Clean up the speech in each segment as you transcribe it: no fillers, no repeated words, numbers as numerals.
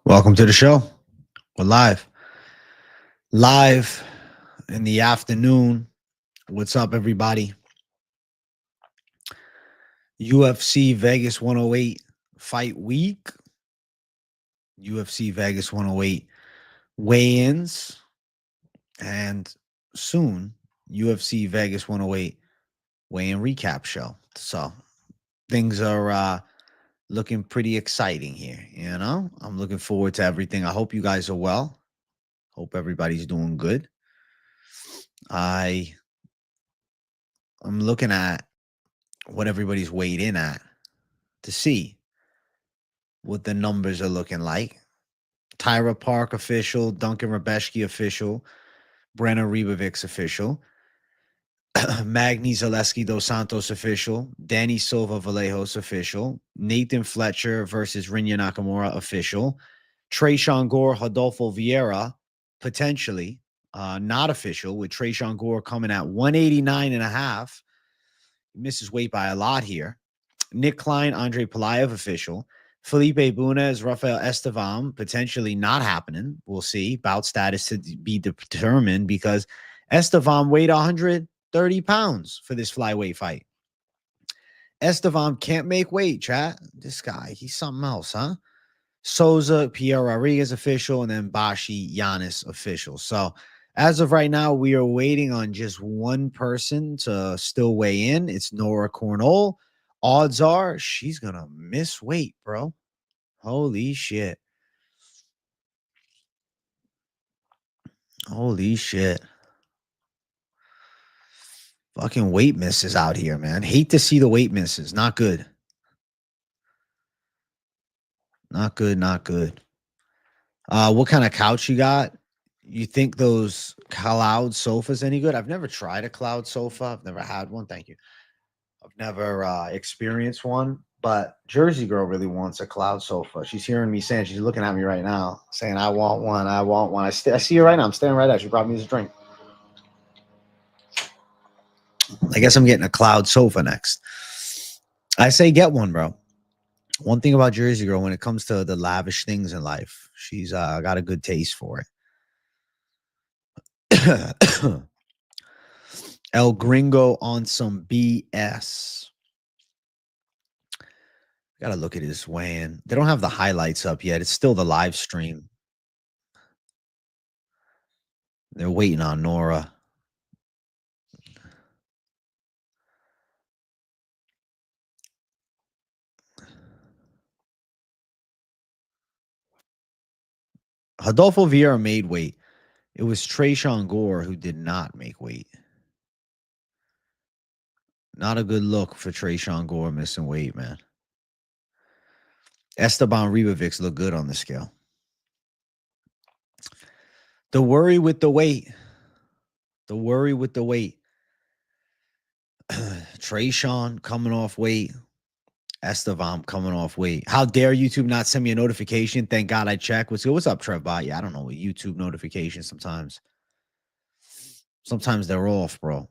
Welcome to the show. We're live. Live in the afternoon. What's up, everybody? UFC Vegas 108 fight week. UFC Vegas 108 weigh-ins. And soon, UFC Vegas 108 weigh-in recap show. So things are looking pretty exciting here. I'm looking forward to everything. I hope you guys are well. Hope everybody's doing good. I'm looking at what everybody's weighed in at to see what the numbers are looking like. Taira Park official, Duncan Rebcki official, Brenner Ribovics official, Magny Zaleski dos Santos official, Denis Silva Vallejos official, Nathan Fletcher versus Rinya Nakamura official, Tresean Gore Rodolfo Vieira potentially not official, with Tresean Gore coming at 189.5. He misses weight by a lot here. Nick Klein, Andrey Pulyaev official. Felipe, Bunes, Rafael, Estevam potentially not happening. We'll see. Bout status to be determined because Estevam weighed 130 pounds for this flyweight fight. Estevam can't make weight, chat. This guy, he's something else, huh? Souza, Pierre Rodriguez official, and then Bashi, Yannis official. So as of right now, we are waiting on just one person to still weigh in. It's Nora Cornell. Odds are she's going to miss weight, bro. Holy shit. Holy shit. Fucking weight misses out here, man. Hate to see the weight misses. Not good. Not good, not good. What kind of couch you got? You think those cloud sofas any good? I've never tried a cloud sofa. I've never had one. Thank you. I've never experienced one, but Jersey Girl really wants a cloud sofa. She's hearing me saying, she's looking at me right now saying, I want one. I want one. I see her right now. I'm staring right at her. She brought me this drink. I guess I'm getting a cloud sofa next. I say get one, bro. One thing about Jersey Girl, when it comes to the lavish things in life, she's got a good taste for it. El Gringo on some BS. Got to look at his weigh-in. They don't have the highlights up yet. It's still the live stream. They're waiting on Nora. Rodolfo Vieira made weight. It was Tresean Gore who did not make weight. Not a good look for Tresean Gore missing weight, man. Estevam Ribovics look good on the scale. The worry with the weight. The worry with the weight. Tresean coming off weight. Estevam coming off weight. How dare YouTube not send me a notification? Thank God I checked. What's up, Trevbot? Yeah, I don't know. YouTube notifications sometimes. Sometimes they're off, bro.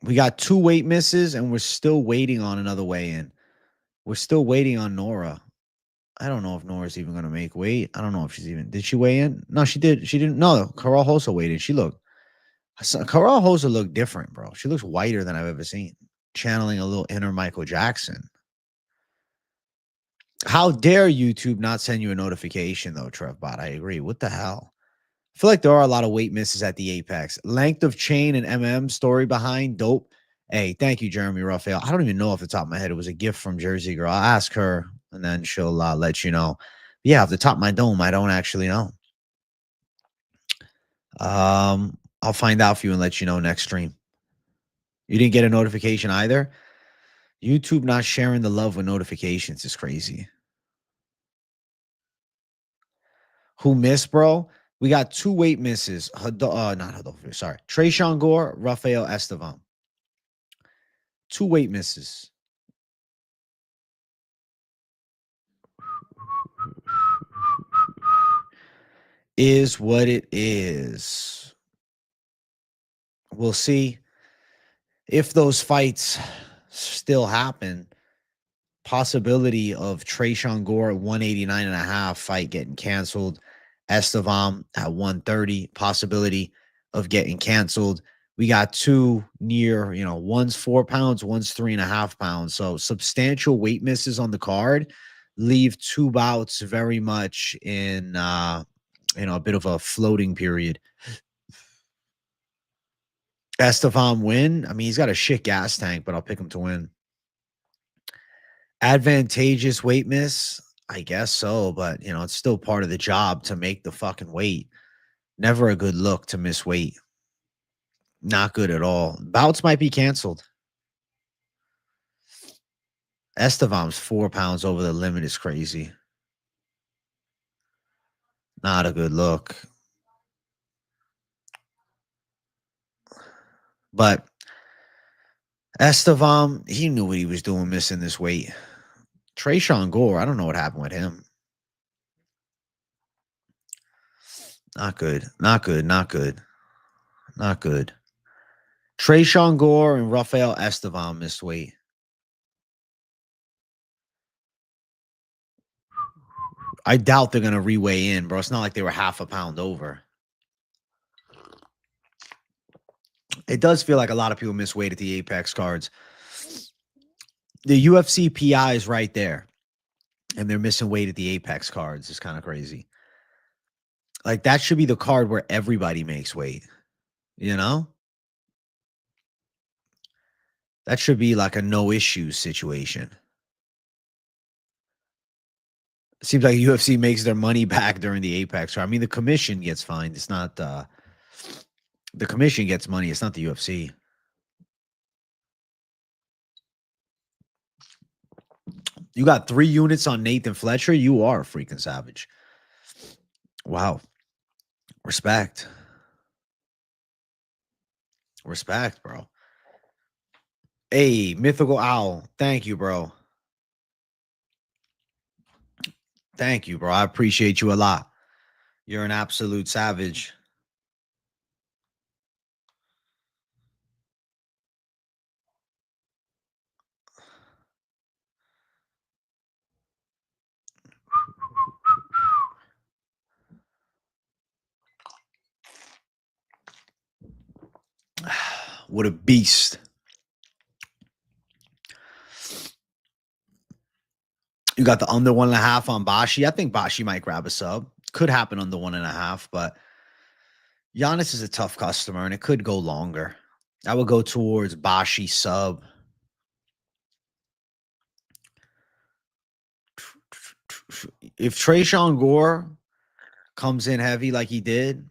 We got 2 weight misses, and we're still waiting on another weigh-in. We're still waiting on Nora. I don't know if Nora's even going to make weight. I don't know if she's even... Did she weigh in? No, she did. She didn't. No, Carol Hosa weighed in. She looked... Carol Hosa looked different, bro. She looks whiter than I've ever seen. Channeling a little inner Michael Jackson. How dare YouTube not send you a notification, though, Trevbot? I agree. What the hell? I feel like there are a lot of weight misses at the Apex. Length of chain and MM story behind. Dope. Hey, thank you, Jeremy Rafael. I don't even know off the top of my head. It was a gift from Jersey Girl. I'll ask her, and then she'll let you know. But yeah, off the top of my dome, I don't actually know. I'll find out for you and let you know next stream. You didn't get a notification either? YouTube not sharing the love with notifications is crazy. Who missed, bro? We got 2 weight misses. Not Rodolfo, sorry. Tresean Gore, Rafael Estevam. 2 weight misses. Is what it is. We'll see if those fights still happen. possibility of Tresean Gore at 189.5 fight getting canceled. Estevam at 130, possibility of getting canceled. We got two near, one's 4 pounds, one's 3.5 pounds. So substantial weight misses on the card leave two bouts very much in, a bit of a floating period. Estevam win. I mean, he's got a shit gas tank, but I'll pick him to win. Advantageous weight miss. I guess so, but it's still part of the job to make the fucking weight. Never a good look to miss weight. Not good at all. Bouts might be canceled. Estevam's 4 pounds over the limit is crazy. Not a good look. But Estevam, he knew what he was doing missing this weight. Tresean Gore, I don't know what happened with him. Not good. Not good. Not good. Not good. Tresean Gore and Rafael Estevam missed weight. I doubt they're going to reweigh in, bro. It's not like they were half a pound over. It does feel like a lot of people miss weight at the Apex cards. The UFC PI is right there, and they're missing weight at the Apex cards. It's kind of crazy. Like, that should be the card where everybody makes weight, That should be like a no-issue situation. It seems like UFC makes their money back during the Apex. I mean, the commission gets fined. It's not the commission gets money. It's not the UFC. You got 3 units on Nathan Fletcher. You are a freaking savage. Wow. Respect. Respect, bro. Hey, Mythical Owl. Thank you, bro. Thank you, bro. I appreciate you a lot. You're an absolute savage. What a beast. You got the under 1.5 on Bashi. I think Bashi might grab a sub. Could happen under 1.5, but Yannis is a tough customer, and it could go longer. I would go towards Bashi sub. If Tresean Gore comes in heavy like he did,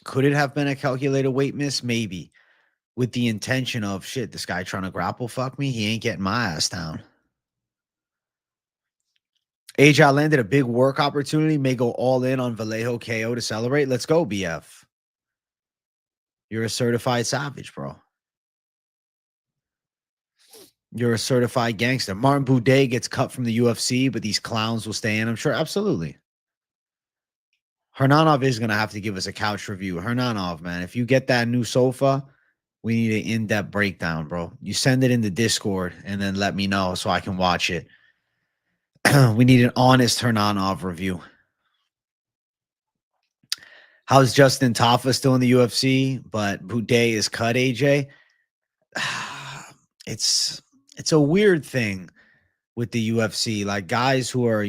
could it have been a calculated weight miss? Maybe. With the intention of, shit, this guy trying to grapple fuck me, he ain't getting my ass down. AJ landed a big work opportunity, may go all in on Vallejo KO to celebrate. Let's go, BF. You're a certified savage, bro. You're a certified gangster. Martin Boudet gets cut from the UFC, but these clowns will stay in, I'm sure. Absolutely. Hernanov is going to have to give us a couch review. Hernanov, man, if you get that new sofa, we need an in-depth breakdown, bro. You send it in the Discord and then let me know so I can watch it. We need an honest Hernanov review. How's Justin Tafa still in the UFC? But Boudet is cut, AJ. It's a weird thing with the UFC. Like, guys who are,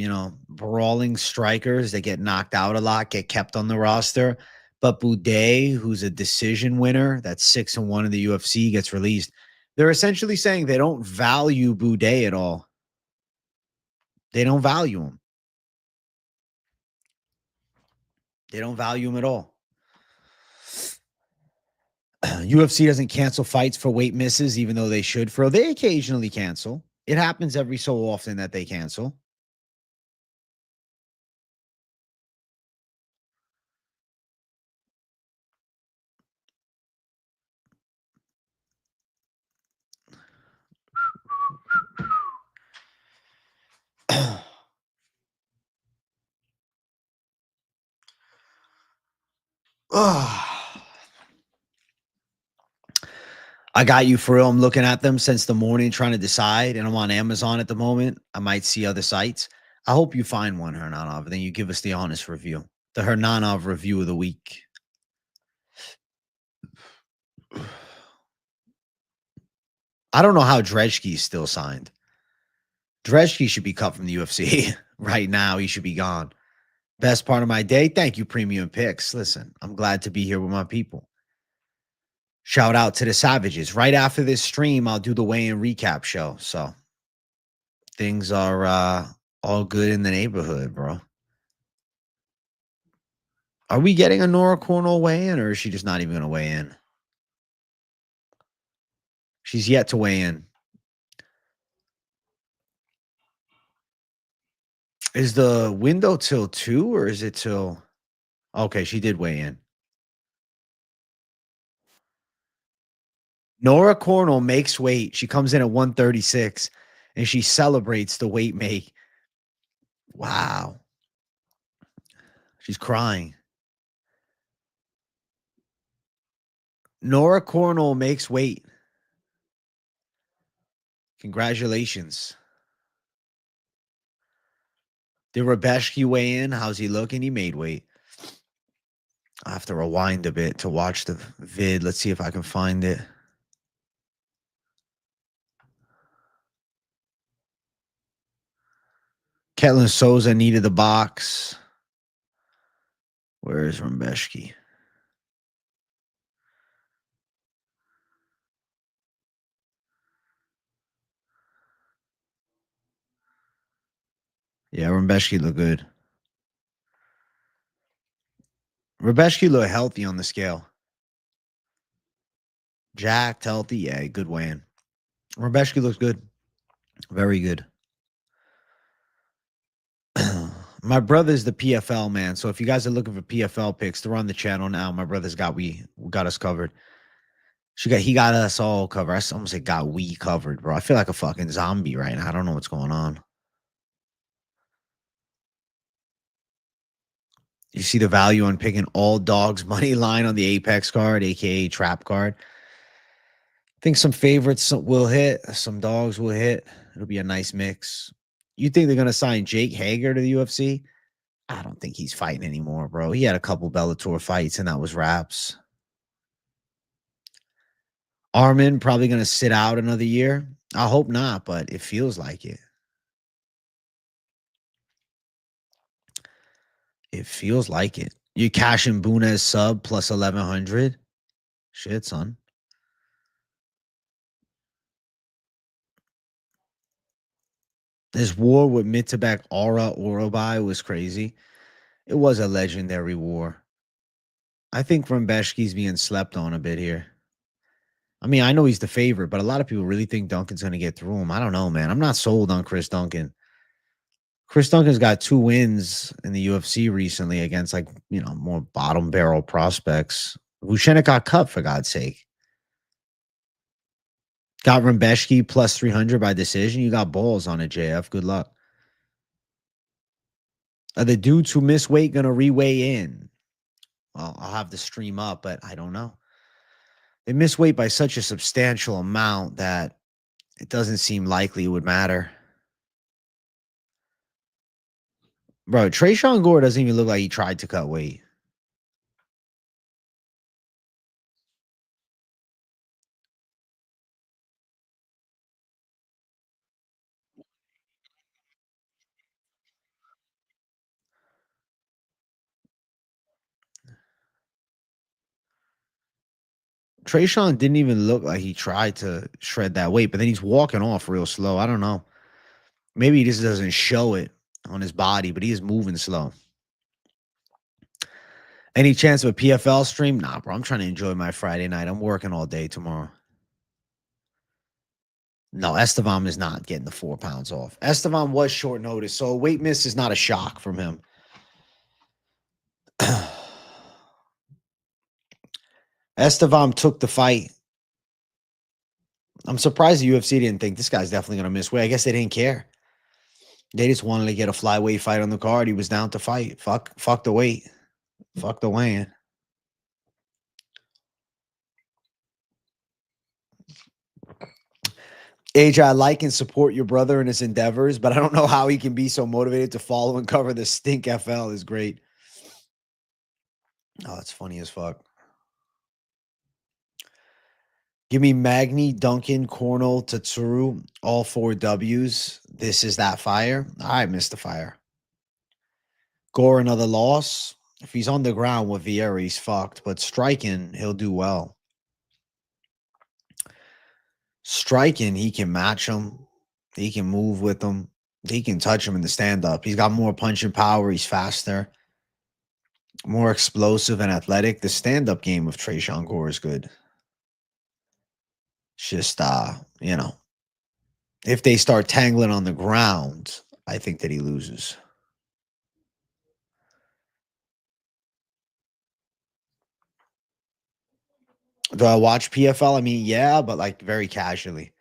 brawling strikers, they get knocked out a lot, get kept on the roster. But Boudet, who's a decision winner, that's 6-1 in the UFC, gets released. They're essentially saying they don't value Boudet at all. They don't value him. They don't value him at all. UFC doesn't cancel fights for weight misses, even though they should. They occasionally cancel. It happens every so often that they cancel. I got you for real. I'm looking at them since the morning trying to decide, and I'm on Amazon at the moment. I might see other sites. I hope you find one, Hernanov, and then you give us the honest review. The Hernanov review of the week. I don't know how Rebcki is still signed. Rebcki should be cut from the UFC right now. He should be gone. Best part of my day. Thank you, Premium Picks. Listen, I'm glad to be here with my people. Shout out to the Savages. Right after this stream, I'll do the weigh-in recap show. So things are all good in the neighborhood, bro. Are we getting a Nora Cornell weigh-in, or is she just not even going to weigh in? She's yet to weigh in. Is the window till 2 or is it till... Okay, she did weigh in. Nora Cornell makes weight. She comes in at 136, and she celebrates the weight make. Wow. She's crying. Nora Cornell makes weight. Congratulations. Did Rebcki weigh in? How's he looking? He made weight. I have to rewind a bit to watch the vid. Let's see if I can find it. Ketlen Souza needed the box. Where is Rebcki? Yeah, Rebcki looked good. Rebcki looked healthy on the scale. Jacked, healthy. Yeah, good weigh-in. Rebcki looks good. Very good. My brother's the PFL man. So if you guys are looking for PFL picks, they're on the channel now. My brother's got us covered. He got us all covered. I almost said got we covered, bro. I feel like a fucking zombie right now. I don't know what's going on. You see the value on picking all dogs money line on the Apex card, aka trap card. I think some favorites will hit, some dogs will hit. It'll be a nice mix. You think they're gonna sign Jake Hager to the UFC? I don't think he's fighting anymore, bro. He had a couple Bellator fights, and that was wraps. Armin probably gonna sit out another year. I hope not, but it feels like it. It feels like it. You cashing Bunes sub plus 1100. Shit, son. This war with Mitabek Aura Orobai was crazy. It was a legendary war. I think Rebcki's being slept on a bit here. I mean, I know he's the favorite, but a lot of people really think Duncan's going to get through him. I don't know, man. I'm not sold on Chris Duncan. Chris Duncan's got 2 wins in the UFC recently against, like, more bottom barrel prospects. Vucenic got cut, for God's sake. Got Rebcki plus 300 by decision. You got balls on it, JF. Good luck. Are the dudes who miss weight going to re-weigh in? Well, I'll have the stream up, but I don't know. They miss weight by such a substantial amount that it doesn't seem likely it would matter. Bro, Tresean Gore doesn't even look like he tried to cut weight. Tresean didn't even look like he tried to shred that weight, but then he's walking off real slow. I don't know. Maybe he just doesn't show it on his body, but he is moving slow. Any chance of a PFL stream? Nah, bro. I'm trying to enjoy my Friday night. I'm working all day tomorrow. No, Estevam is not getting the 4 pounds off. Estevam was short notice, so a weight miss is not a shock from him. Estevam took the fight. I'm surprised the UFC didn't think this guy's definitely going to miss weight. I guess they didn't care. They just wanted to get a flyweight fight on the card. He was down to fight. Fuck the weight. Fuck the weigh-in. AJ, I like and support your brother in his endeavors, but I don't know how he can be so motivated to follow and cover the stink FL is great. Oh, that's funny as fuck. Give me Magny, Duncan, Cornell, Tatsuru, all 4 W's. This is that fire. All right, Mr. Fire. Gore, another loss. If he's on the ground with Vieira, he's fucked. But striking, he'll do well. Striking, he can match him. He can move with him. He can touch him in the stand-up. He's got more punching power. He's faster. More explosive and athletic. The stand-up game of Tresean Gore is good. It's just, you know, if they start tangling on the ground, I think that he loses. Do I watch PFL? I mean, yeah, but like very casually.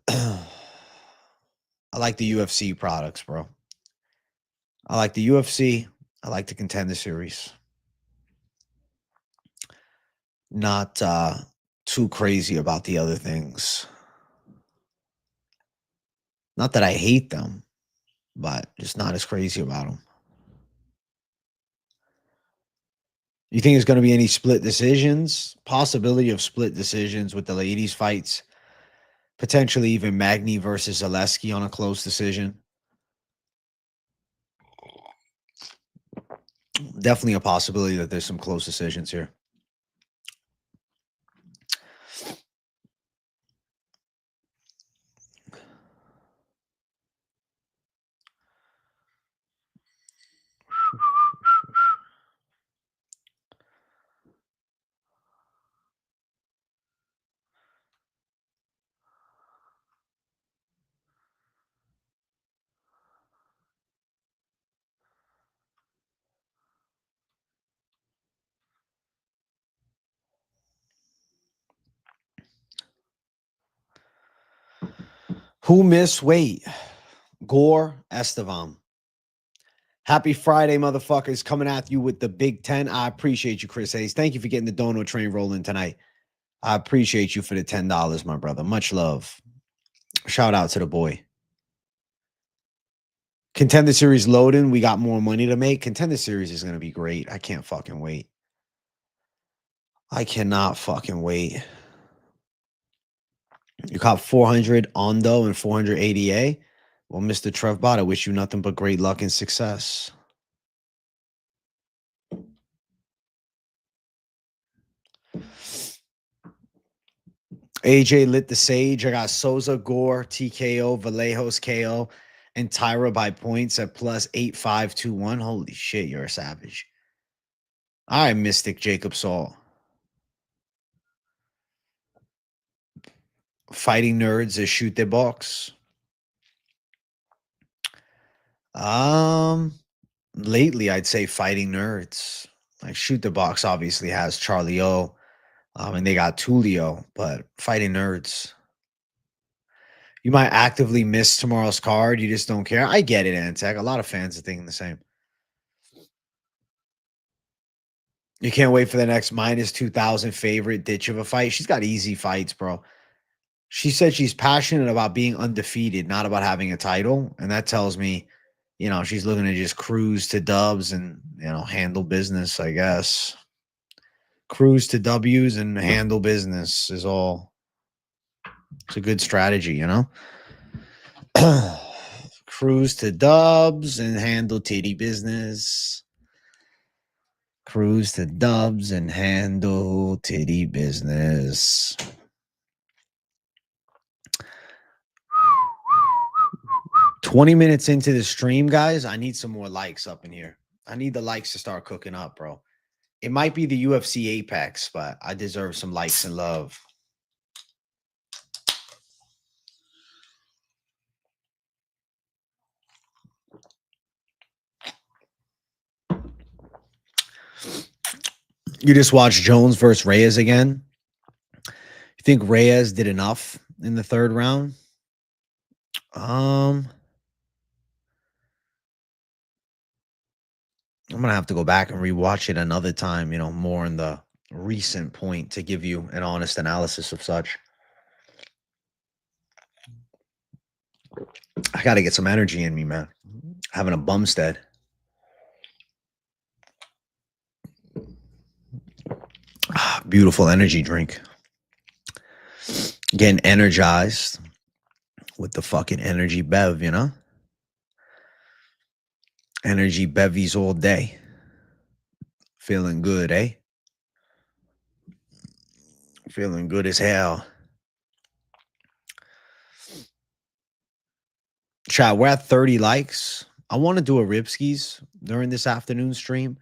I like the UFC products, bro. I like the UFC. I like the Contender Series. Not too crazy about the other things. Not that I hate them, but just not as crazy about them. You think there's going to be any split decisions? Possibility of split decisions with the ladies' fights. Potentially even Magny versus Zaleski on a close decision. Definitely a possibility that there's some close decisions here. Who missed weight? Gore, Estevam. Happy Friday, motherfuckers. Coming at you with the Big 10. I appreciate you, Chris Hayes. Thank you for getting the dono train rolling tonight. I appreciate you for the $10, my brother. Much love. Shout out to the boy. Contender Series loading. We got more money to make. Contender Series is going to be great. I can't fucking wait. I cannot fucking wait. You caught 400 Ondo and 400 ADA. Well, Mr. Trevbot, I wish you nothing but great luck and success. AJ lit the sage. I got Souza, Gore, TKO, Vallejos KO, and Taira by points at plus 8521. Holy shit, you're a savage. All right, Mystic Jacob Saul. Fighting nerds that shoot their box. Lately I'd say fighting nerds. Like Shoot the Box obviously has Charlie O. And they got Tulio, but fighting nerds. You might actively miss tomorrow's card. You just don't care. I get it, Antec. A lot of fans are thinking the same. You can't wait for the next minus 2,000 favorite ditch of a fight. She's got easy fights, bro. She said she's passionate about being undefeated, not about having a title. And that tells me, you know, she's looking to just cruise to dubs and, you know, handle business, I guess. Cruise to W's and handle business is all. It's a good strategy, you know? Cruise to dubs and handle titty business. Cruise to dubs and handle titty business. $20 into the stream, guys. I need some more likes up in here. I need the likes to start cooking up, bro. It might be the UFC Apex, but I deserve some likes and love. You just watched Jones versus Reyes again. You think Reyes did enough in the third round? I'm gonna have to go back and rewatch it another time, you know, more in the recent point to give you an honest analysis of such. I got to get some energy in me, man. Having a bumstead. Beautiful energy drink. Getting energized with the fucking energy bev, you know? Energy bevies all day. Feeling good, eh? Feeling good as hell. Chat, we're at 30 likes. I want to do a Rebcki's during this afternoon stream.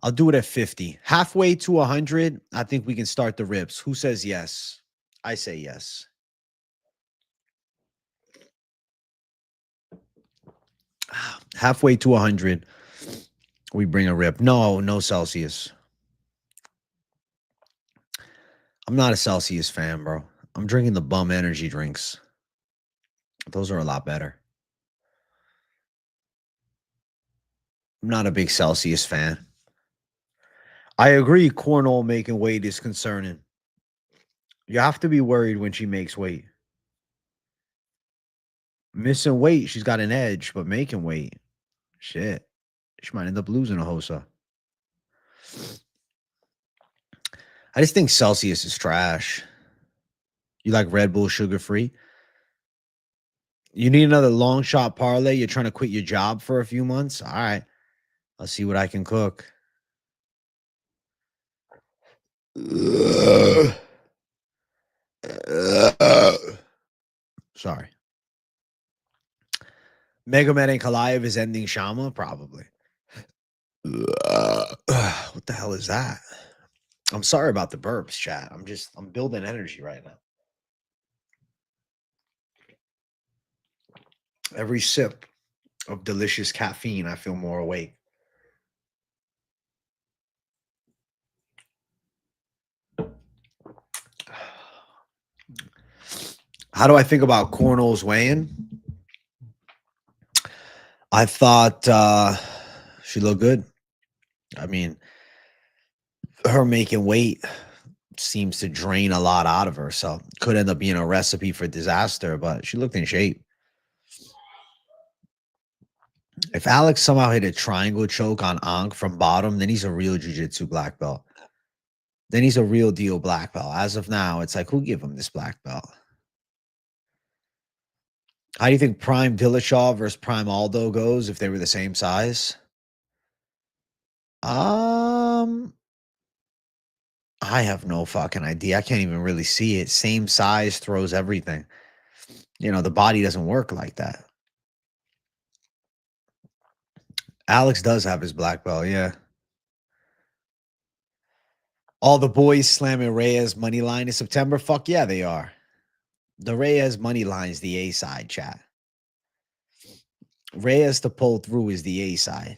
I'll do it at 50. Halfway to 100, I think we can start the rips. Who says yes? I say yes. Halfway to 100, we bring a rip. No Celsius. I'm not a Celsius fan, bro. I'm drinking the bum energy drinks. Those are a lot better. I'm not a big Celsius fan. I agree Cornell making weight is concerning. You have to be worried when she makes weight. Missing weight, she's got an edge, but making weight, shit. She might end up losing a Hosa. I just think Celsius is trash. You like Red Bull sugar-free? You need another long shot parlay? You're trying to quit your job for a few months? All right. I'll see what I can cook. Sorry. Megamed and Pulyaev is ending Shama? Probably. What the hell is that? I'm sorry about the burps, chat. I'm building energy right now. Every sip of delicious caffeine, I feel more awake. How do I think about Cornell's weighing? I thought she looked good. I mean, her making weight seems to drain a lot out of her, so could end up being a recipe for disaster, but she looked in shape. If Alex somehow hit a triangle choke on Ankh from bottom, then he's a real jiu-jitsu black belt. Then he's a real deal black belt. As of now, it's like, who give him this black belt? How do you think Prime Dillashaw versus Prime Aldo goes if they were the same size? I have no fucking idea. I can't even really see it. Same size throws everything. You know, the body doesn't work like that. Alex does have his black belt, yeah. All the boys slamming Reyes money line in September? Fuck yeah, they are. The Reyes money line is the A side, chat. Reyes to pull through is the A side.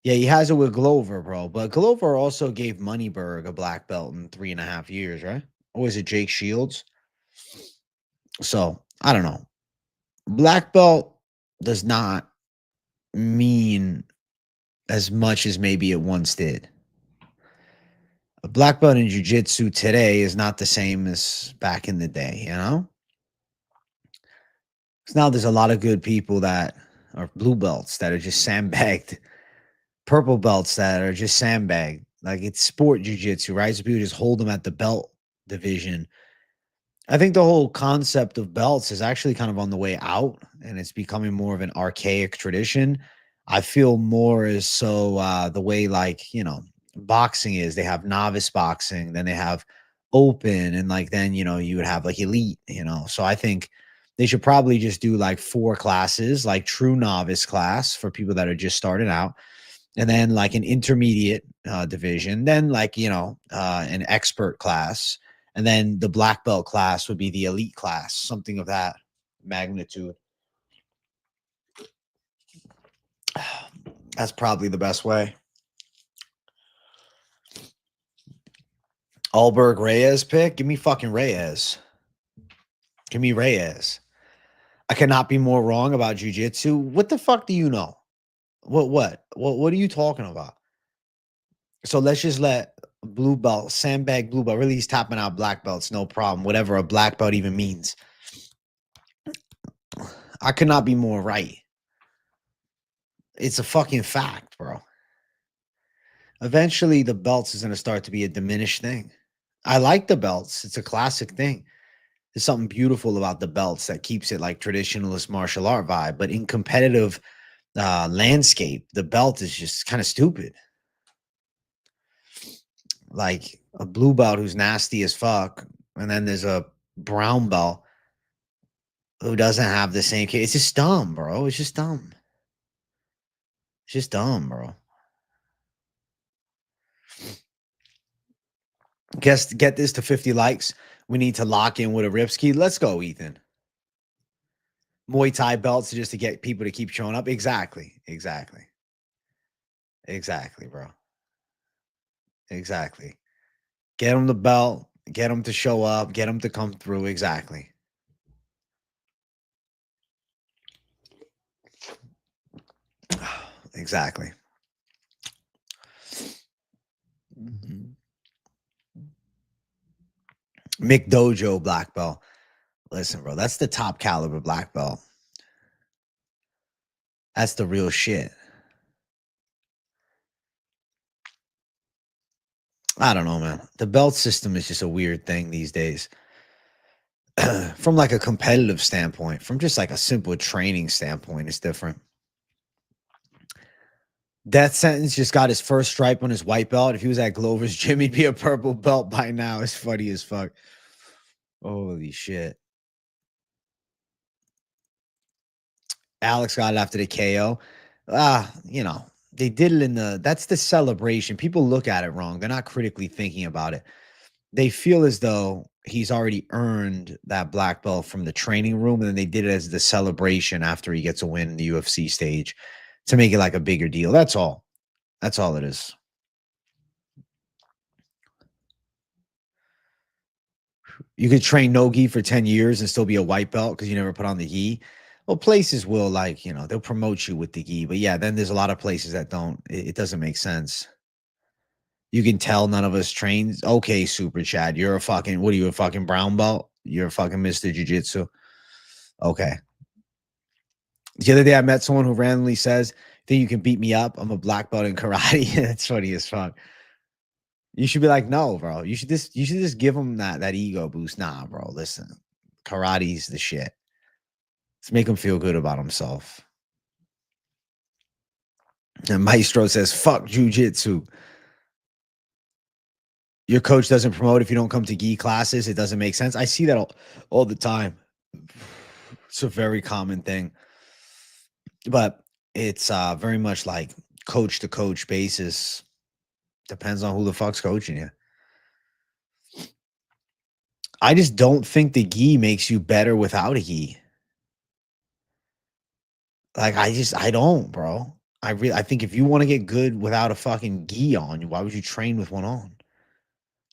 Yeah, he has it with Glover, bro. But Glover also gave Moneyberg a black belt in 3.5 years, right? Or was it Jake Shields? So, I don't know. Black belt does not mean as much as maybe it once did. A black belt in jiu-jitsu today is not the same as back in the day, you know? Because now there's a lot of good people that are blue belts that are just sandbagged. Purple belts that are just sandbagged. Like, it's sport jiu-jitsu, right? So people just hold them at the belt division. I think the whole concept of belts is actually kind of on the way out, and it's becoming more of an archaic tradition. I feel more as so the way, like, you know, boxing is. They have novice boxing, then they have open, and like then, you know, you would have like elite, you know. So I think they should probably just do like 4 classes, like true novice class for people that are just starting out, and then like an intermediate division, then like, you know, an expert class, and then the black belt class would be the elite class, something of that magnitude. That's probably the best way. Alberg Reyes pick? Give me fucking Reyes. Give me Reyes. I cannot be more wrong about jiu-jitsu. What the fuck do you know? What are you talking about? So let's just let blue belt, sandbag blue belt, really he's tapping out black belts, no problem. Whatever a black belt even means. I could not be more right. It's a fucking fact, bro. Eventually, the belts is going to start to be a diminished thing. I like the belts. It's a classic thing. There's something beautiful about the belts that keeps it like traditionalist martial art vibe. But in competitive landscape, the belt is just kind of stupid. Like a blue belt who's nasty as fuck, and then there's a brown belt who doesn't have the same. It's just dumb, bro. It's just dumb. It's just dumb, bro. Guess get this to 50 likes. We need to lock in with a Rebcki. Let's go, Ethan. Muay Thai belts just to get people to keep showing up. Exactly. Exactly. Exactly, bro. Exactly. Get them the belt. Get them to show up. Get them to come through. Exactly. Exactly. McDojo black belt. Listen, bro, that's the top caliber black belt. That's the real shit. I don't know, man. The belt system is just a weird thing these days. From like a competitive standpoint, from just like a simple training standpoint, it's different. Death Sentence just got his first stripe on his white belt. If he was at Glover's gym, he'd be a purple belt by now. It's funny as fuck. Holy shit. Alex got it after the KO. You know, they did it in that's the celebration. People look at it wrong. They're not critically thinking about it. They feel as though he's already earned that black belt from the training room, and then they did it as the celebration after he gets a win in the UFC stage to make it like a bigger deal. That's all. That's all it is. You could train no-gi for 10 years and still be a white belt because you never put on the gi. Well, places will like, they'll promote you with the gi. But yeah, then there's a lot of places that don't. It doesn't make sense. You can tell none of us trains. Okay, Super Chad, you're a fucking, what are you, a fucking brown belt? You're a fucking Mr. Jiu-Jitsu. Okay. The other day I met someone who randomly says, think you can beat me up? I'm a black belt in karate. That's funny as fuck. You should be like, no, bro. You should just give him that ego boost. Nah, bro. Listen, karate's the shit. Let's make him feel good about himself. And Maestro says, fuck jujitsu. Your coach doesn't promote if you don't come to gi classes. It doesn't make sense. I see that all the time. It's a very common thing. But it's very much like coach to coach basis. Depends on who the fuck's coaching you. I just don't think the gi makes you better without a gi. Like I don't, bro. I think if you want to get good without a fucking gi on, why would you train with one on?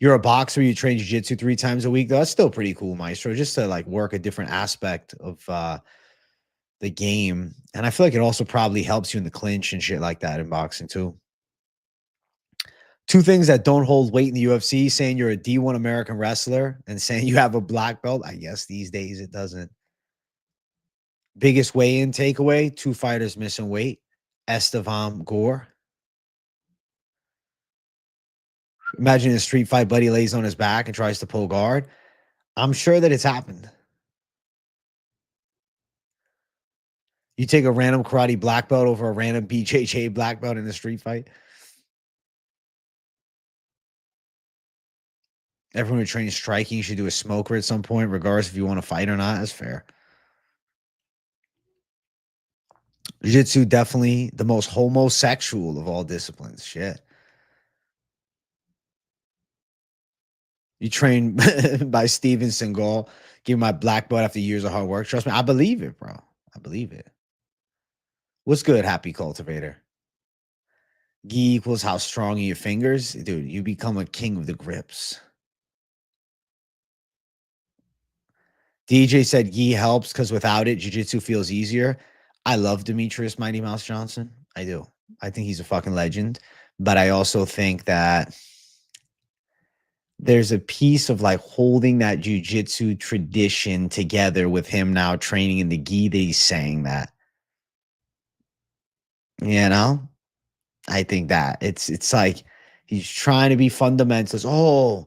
You're a boxer, you train jiu-jitsu 3 times a week. That's still pretty cool, Maestro, just to like work a different aspect of the game. And I feel like it also probably helps you in the clinch and shit like that in boxing too. 2 things that don't hold weight in the UFC: saying you're a D1 American wrestler and saying you have a black belt. I guess these days it doesn't. Biggest weigh-in takeaway: 2 fighters missing weight. Estevam, Gore. Imagine a street fight, buddy lays on his back and tries to pull guard. I'm sure that it's happened. You take a random karate black belt over a random BJJ black belt in a street fight. Everyone who trains striking should do a smoker at some point, regardless if you want to fight or not. That's fair. Jiu-jitsu, definitely the most homosexual of all disciplines. Shit. You train by Steven Seagal, give my black belt after years of hard work. Trust me, I believe it, bro. I believe it. What's good, Happy Cultivator? Gi equals how strong are your fingers. Dude, you become a king of the grips. DJ said gi helps because without it, jiu-jitsu feels easier. I love Demetrius Mighty Mouse Johnson. I do. I think he's a fucking legend. But I also think that there's a piece of like holding that jiu-jitsu tradition together with him now training in the gi that he's saying that. You know? I think that it's like he's trying to be fundamentalist. Oh,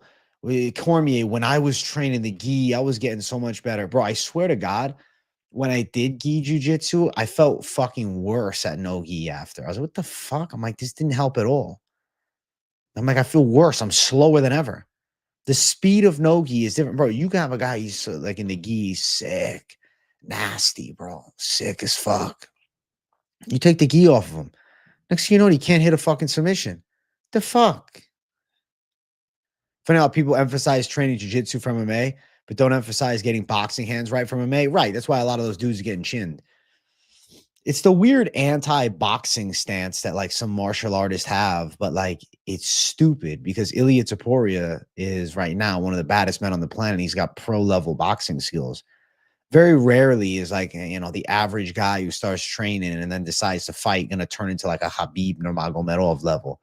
Cormier, when I was training the gi, I was getting so much better. Bro, I swear to God, when I did gi jujitsu, I felt fucking worse at no-gi after. I was like, what the fuck? I'm like, this didn't help at all. I'm like, I feel worse. I'm slower than ever. The speed of no-gi is different, bro. You can have a guy, he's like in the gi, he's sick, nasty, bro. Sick as fuck. You take the gi off of him. Next thing you know, he can't hit a fucking submission. The fuck? Funny how people emphasize training jiu-jitsu from MMA, but don't emphasize getting boxing hands right from MMA. Right. That's why a lot of those dudes are getting chinned. It's the weird anti-boxing stance that like some martial artists have, but like it's stupid because Ilia Topuria is right now one of the baddest men on the planet. He's got pro-level boxing skills. Very rarely is like, you know, the average guy who starts training and then decides to fight going to turn into like a Khabib Nurmagomedov level.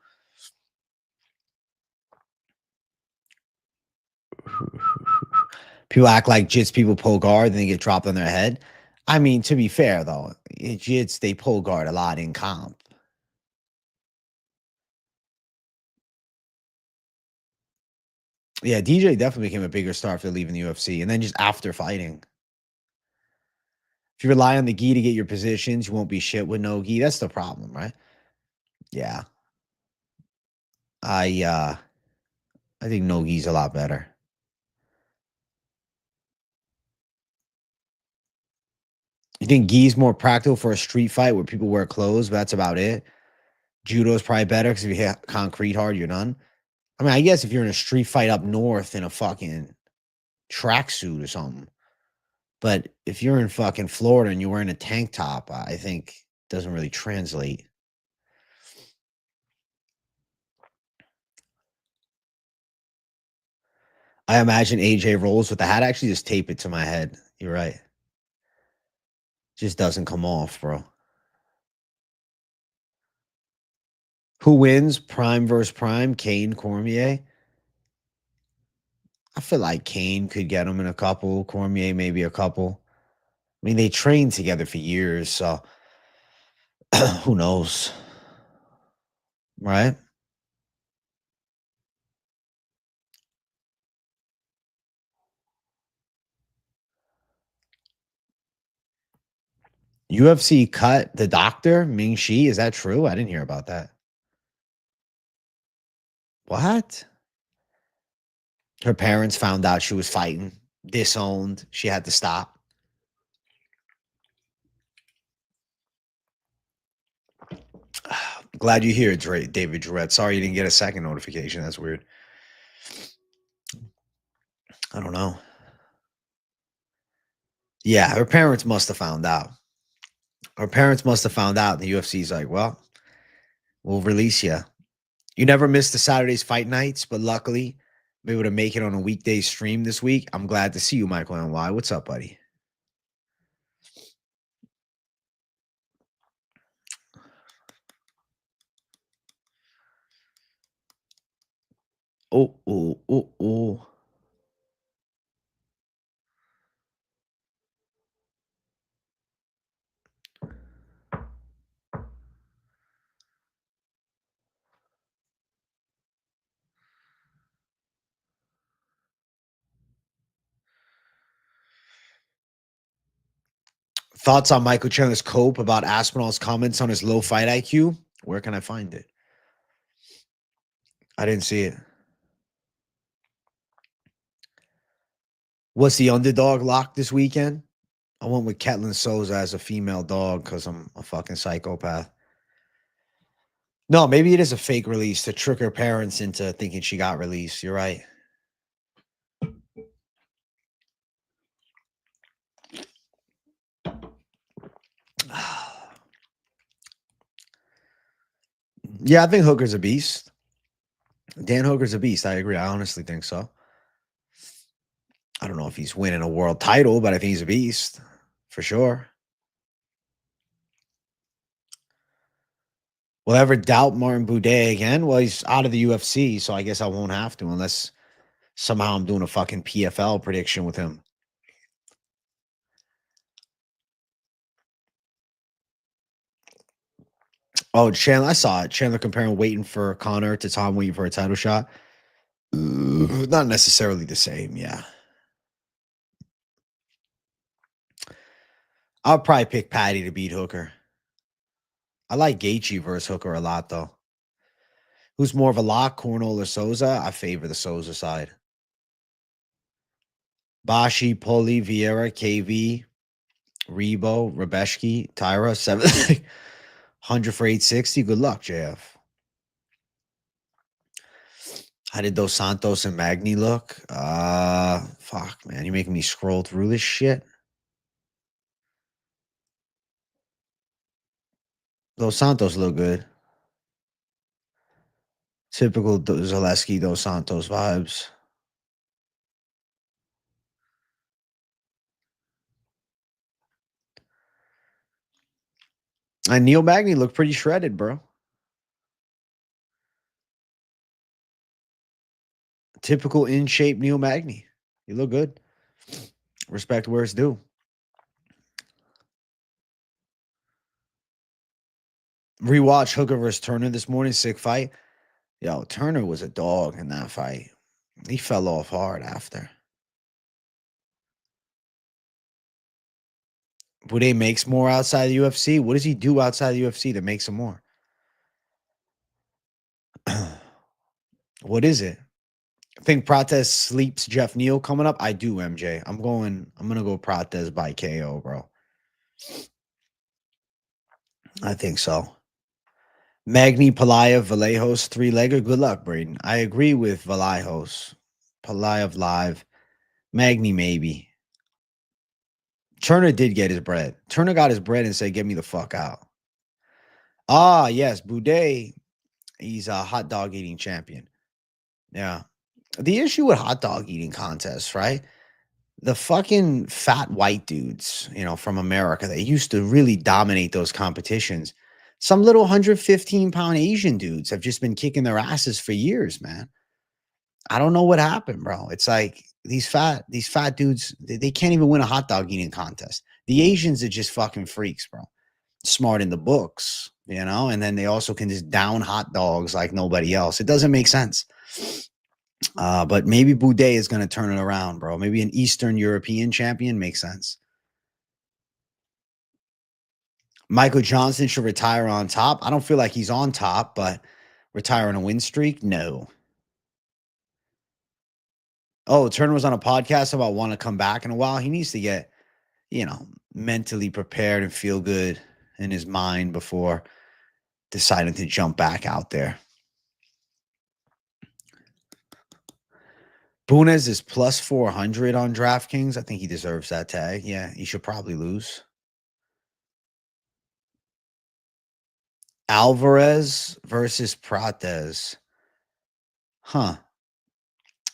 People act like jits people pull guard and they get dropped on their head. I mean, to be fair though, jits they pull guard a lot in comp. Yeah, DJ definitely became a bigger star after leaving the UFC and then just after fighting. If you rely on the gi to get your positions, you won't be shit with no gi. That's the problem, right? Yeah. I think no gi's a lot better. You think gi's more practical for a street fight where people wear clothes, but that's about it? Judo's probably better because if you hit concrete hard, you're done. I mean, I guess if you're in a street fight up north in a fucking tracksuit or something. But if you're in fucking Florida and you're wearing a tank top, I think it doesn't really translate. I imagine AJ rolls with the hat. I actually just tape it to my head. You're right. Just doesn't come off, bro. Who wins? Prime versus Prime? Kane, Cormier? I feel like Kane could get him in a couple. Cormier, maybe a couple. I mean, they trained together for years, so who knows? Right? UFC cut the doctor, Ming Shi. Is that true? I didn't hear about that. What? Her parents found out she was fighting, disowned. She had to stop. Glad you hear it, David Jarrett. Sorry you didn't get a second notification. That's weird. I don't know. Yeah, her parents must have found out. Her parents must have found out. The UFC's like, well, we'll release you. You never missed the Saturday's fight nights, but luckily, I'm able to make it on a weekday stream this week. I'm glad to see you, Michael NY. What's up, buddy? Oh. Thoughts on Michael Chandler's cope about Aspinall's comments on his low fight IQ? Where can I find it? I didn't see it. What's the underdog lock this weekend? I went with Ketlen Souza as a female dog because I'm a fucking psychopath. No, maybe it is a fake release to trick her parents into thinking she got released. You're right. Yeah, I think Hooker's a beast. Dan Hooker's a beast. I agree. I honestly think so. I don't know if he's winning a world title, but I think he's a beast for sure. Will I ever doubt Martin Boudet again? Well, he's out of the UFC, so I guess I won't have to unless Somehow I'm doing a fucking PFL prediction with him. Oh, Chandler, I saw it. Chandler comparing waiting for Connor to Tom waiting for a title shot. Not necessarily the same, yeah. I'll probably pick Patty to beat Hooker. I like Gaethje versus Hooker a lot, though. Who's more of a lock, Cornell or Souza? I favor the Souza side. Bashi, Poli, Vieira, KV, Rebo, Rebcki, Taira, 700 for 860. Good luck, JF. How did Dos Santos and Magny look? Fuck, man. You're making me scroll through this shit. Dos Santos look good. Typical Zaleski, Dos Santos vibes. And Neil Magny looked pretty shredded, bro. Typical in shape Neil Magny. You look good. Respect where it's due. Rewatch Hooker versus Turner this morning. Sick fight. Yo, Turner was a dog in that fight. He fell off hard after. Bude makes more outside the UFC. What does he do outside the UFC that makes him more? What is it? I think Prates sleeps Jeff Neal coming up. I do, MJ. I'm gonna go Prates by KO, bro. I think so. Magny, Pulyaev, Vallejos, three-legger. Good luck, Braden. I agree with Vallejos. Pulyaev live. Magny, maybe. Turner did get his bread. Turner got his bread and said, get me the fuck out. Ah, yes. Bude, he's a hot dog eating champion. Yeah. The issue with hot dog eating contests, right? The fucking fat white dudes, from America, they used to really dominate those competitions. Some little 115-pound Asian dudes have just been kicking their asses for years, man. I don't know what happened, bro. It's like these fat dudes, they can't even win a hot dog eating contest. The Asians are just fucking freaks, bro. Smart in the books, and then they also can just down hot dogs like nobody else. It doesn't make sense. But maybe Bude is going to turn it around, bro. Maybe an Eastern European champion makes sense. Michael Johnson should retire on top. I don't feel like he's on top, but retire on a win streak? No. Oh, Turner was on a podcast about want to come back in a while. He needs to get, mentally prepared and feel good in his mind before deciding to jump back out there. Bunes is plus 400 on DraftKings. I think he deserves that tag. Yeah, he should probably lose. Alvarez versus Prates. Huh.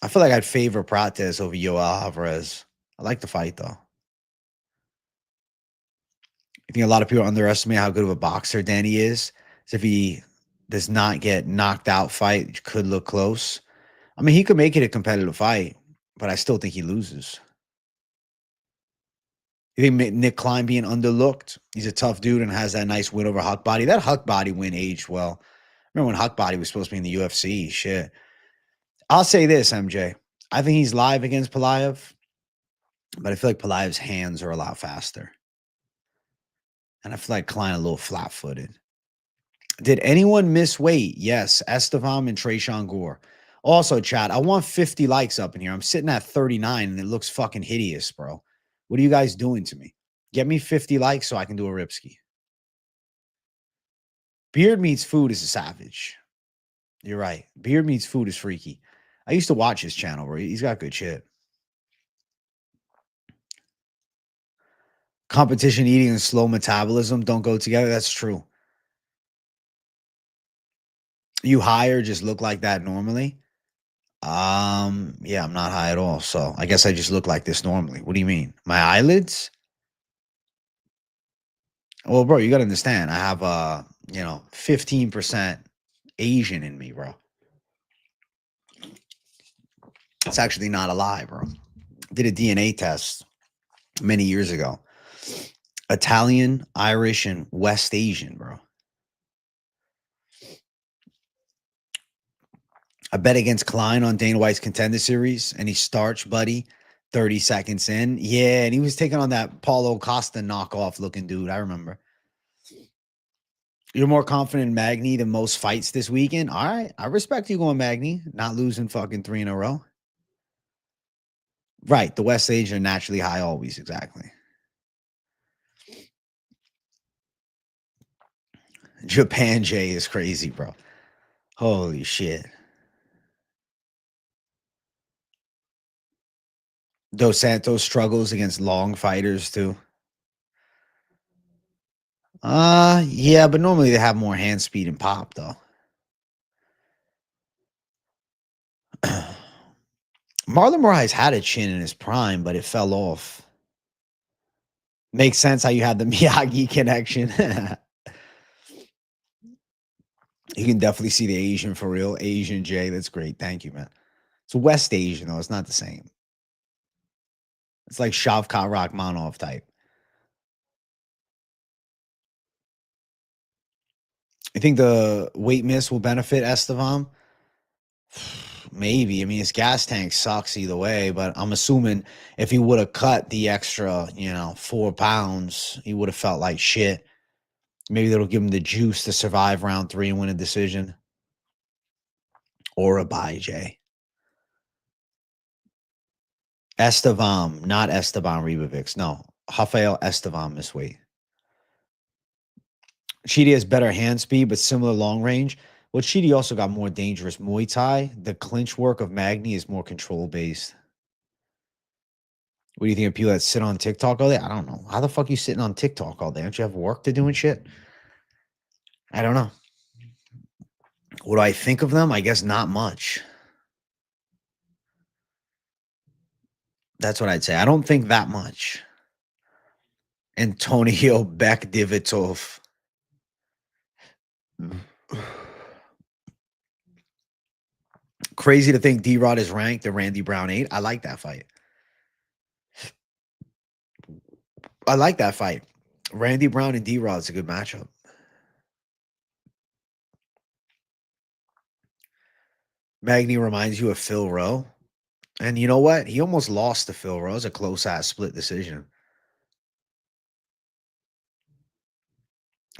I feel like I'd favor Prates over Yoel Alvarez. I like the fight, though. I think a lot of people underestimate how good of a boxer Danny is. So if he does not get knocked out fight, it could look close. I mean, he could make it a competitive fight, but I still think he loses. You think Nick Klein being underlooked? He's a tough dude and has that nice win over Huck Body. That Huck Body win aged well. Remember when Huck Body was supposed to be in the UFC? Shit. I'll say this, MJ. I think he's live against Pulyaev, but I feel like Pulaev's hands are a lot faster. And I feel like Klein a little flat-footed. Did anyone miss weight? Yes, Estevam and Tresean Gore. Also, chat, I want 50 likes up in here. I'm sitting at 39, and it looks fucking hideous, bro. What are you guys doing to me? Get me 50 likes so I can do a Rebcki. Beard meets food is a savage. You're right. Beard meets food is freaky. I used to watch his channel, bro. He's got good shit. Competition eating and slow metabolism don't go together. That's true. You high or just look like that normally? Yeah, I'm not high at all. So I guess I just look like this normally. What do you mean? My eyelids? Well, bro, you gotta understand. I have 15% Asian in me, bro. It's actually not a lie, bro. Did a DNA test many years ago. Italian, Irish, and West Asian, bro. I bet against Klein on Dana White's Contender Series, and he starched Buddy 30 seconds in. Yeah, and he was taking on that Paulo Costa knockoff looking dude. I remember. You're more confident in Magny than most fights this weekend. All right. I respect you going Magny, not losing fucking 3 in a row. Right. The West Asian are naturally high always. Exactly. Japan J is crazy, bro. Holy shit. Dos Santos struggles against long fighters too. Yeah, but normally they have more hand speed and pop though. Marlon Moraes had a chin in his prime, but it fell off. Makes sense how you had the Miyagi connection. You can definitely see the Asian for real. Asian J. That's great. Thank you, man. It's West Asian, though. It's not the same. It's like Shavkat Rakhmonov type. I think the weight miss will benefit Estevam. Maybe. I mean, his gas tank sucks either way, but I'm assuming if he would have cut the extra, 4 pounds, he would have felt like shit. Maybe that'll give him the juice to survive round 3 and win a decision. Or a bye, Jay. Estevam, not Esteban Ribovics. No, Rafael Estevam missed weight. Chidi has better hand speed, but similar long range. Well, Chidi also got more dangerous Muay Thai. The clinch work of Magny is more control based. What do you think of people that sit on TikTok all day? I don't know. How the fuck you sitting on TikTok all day? Don't you have work to do and shit? I don't know. What do I think of them? I guess not much. That's what I'd say. I don't think that much. Antonio Bekdivitov. Crazy to think D-Rod is ranked and Randy Brown 8. I like that fight. Randy Brown and D-Rod is a good matchup. Magny reminds you of Phil Rowe. And you know what? He almost lost to Phil Rowe. It was a close-ass split decision.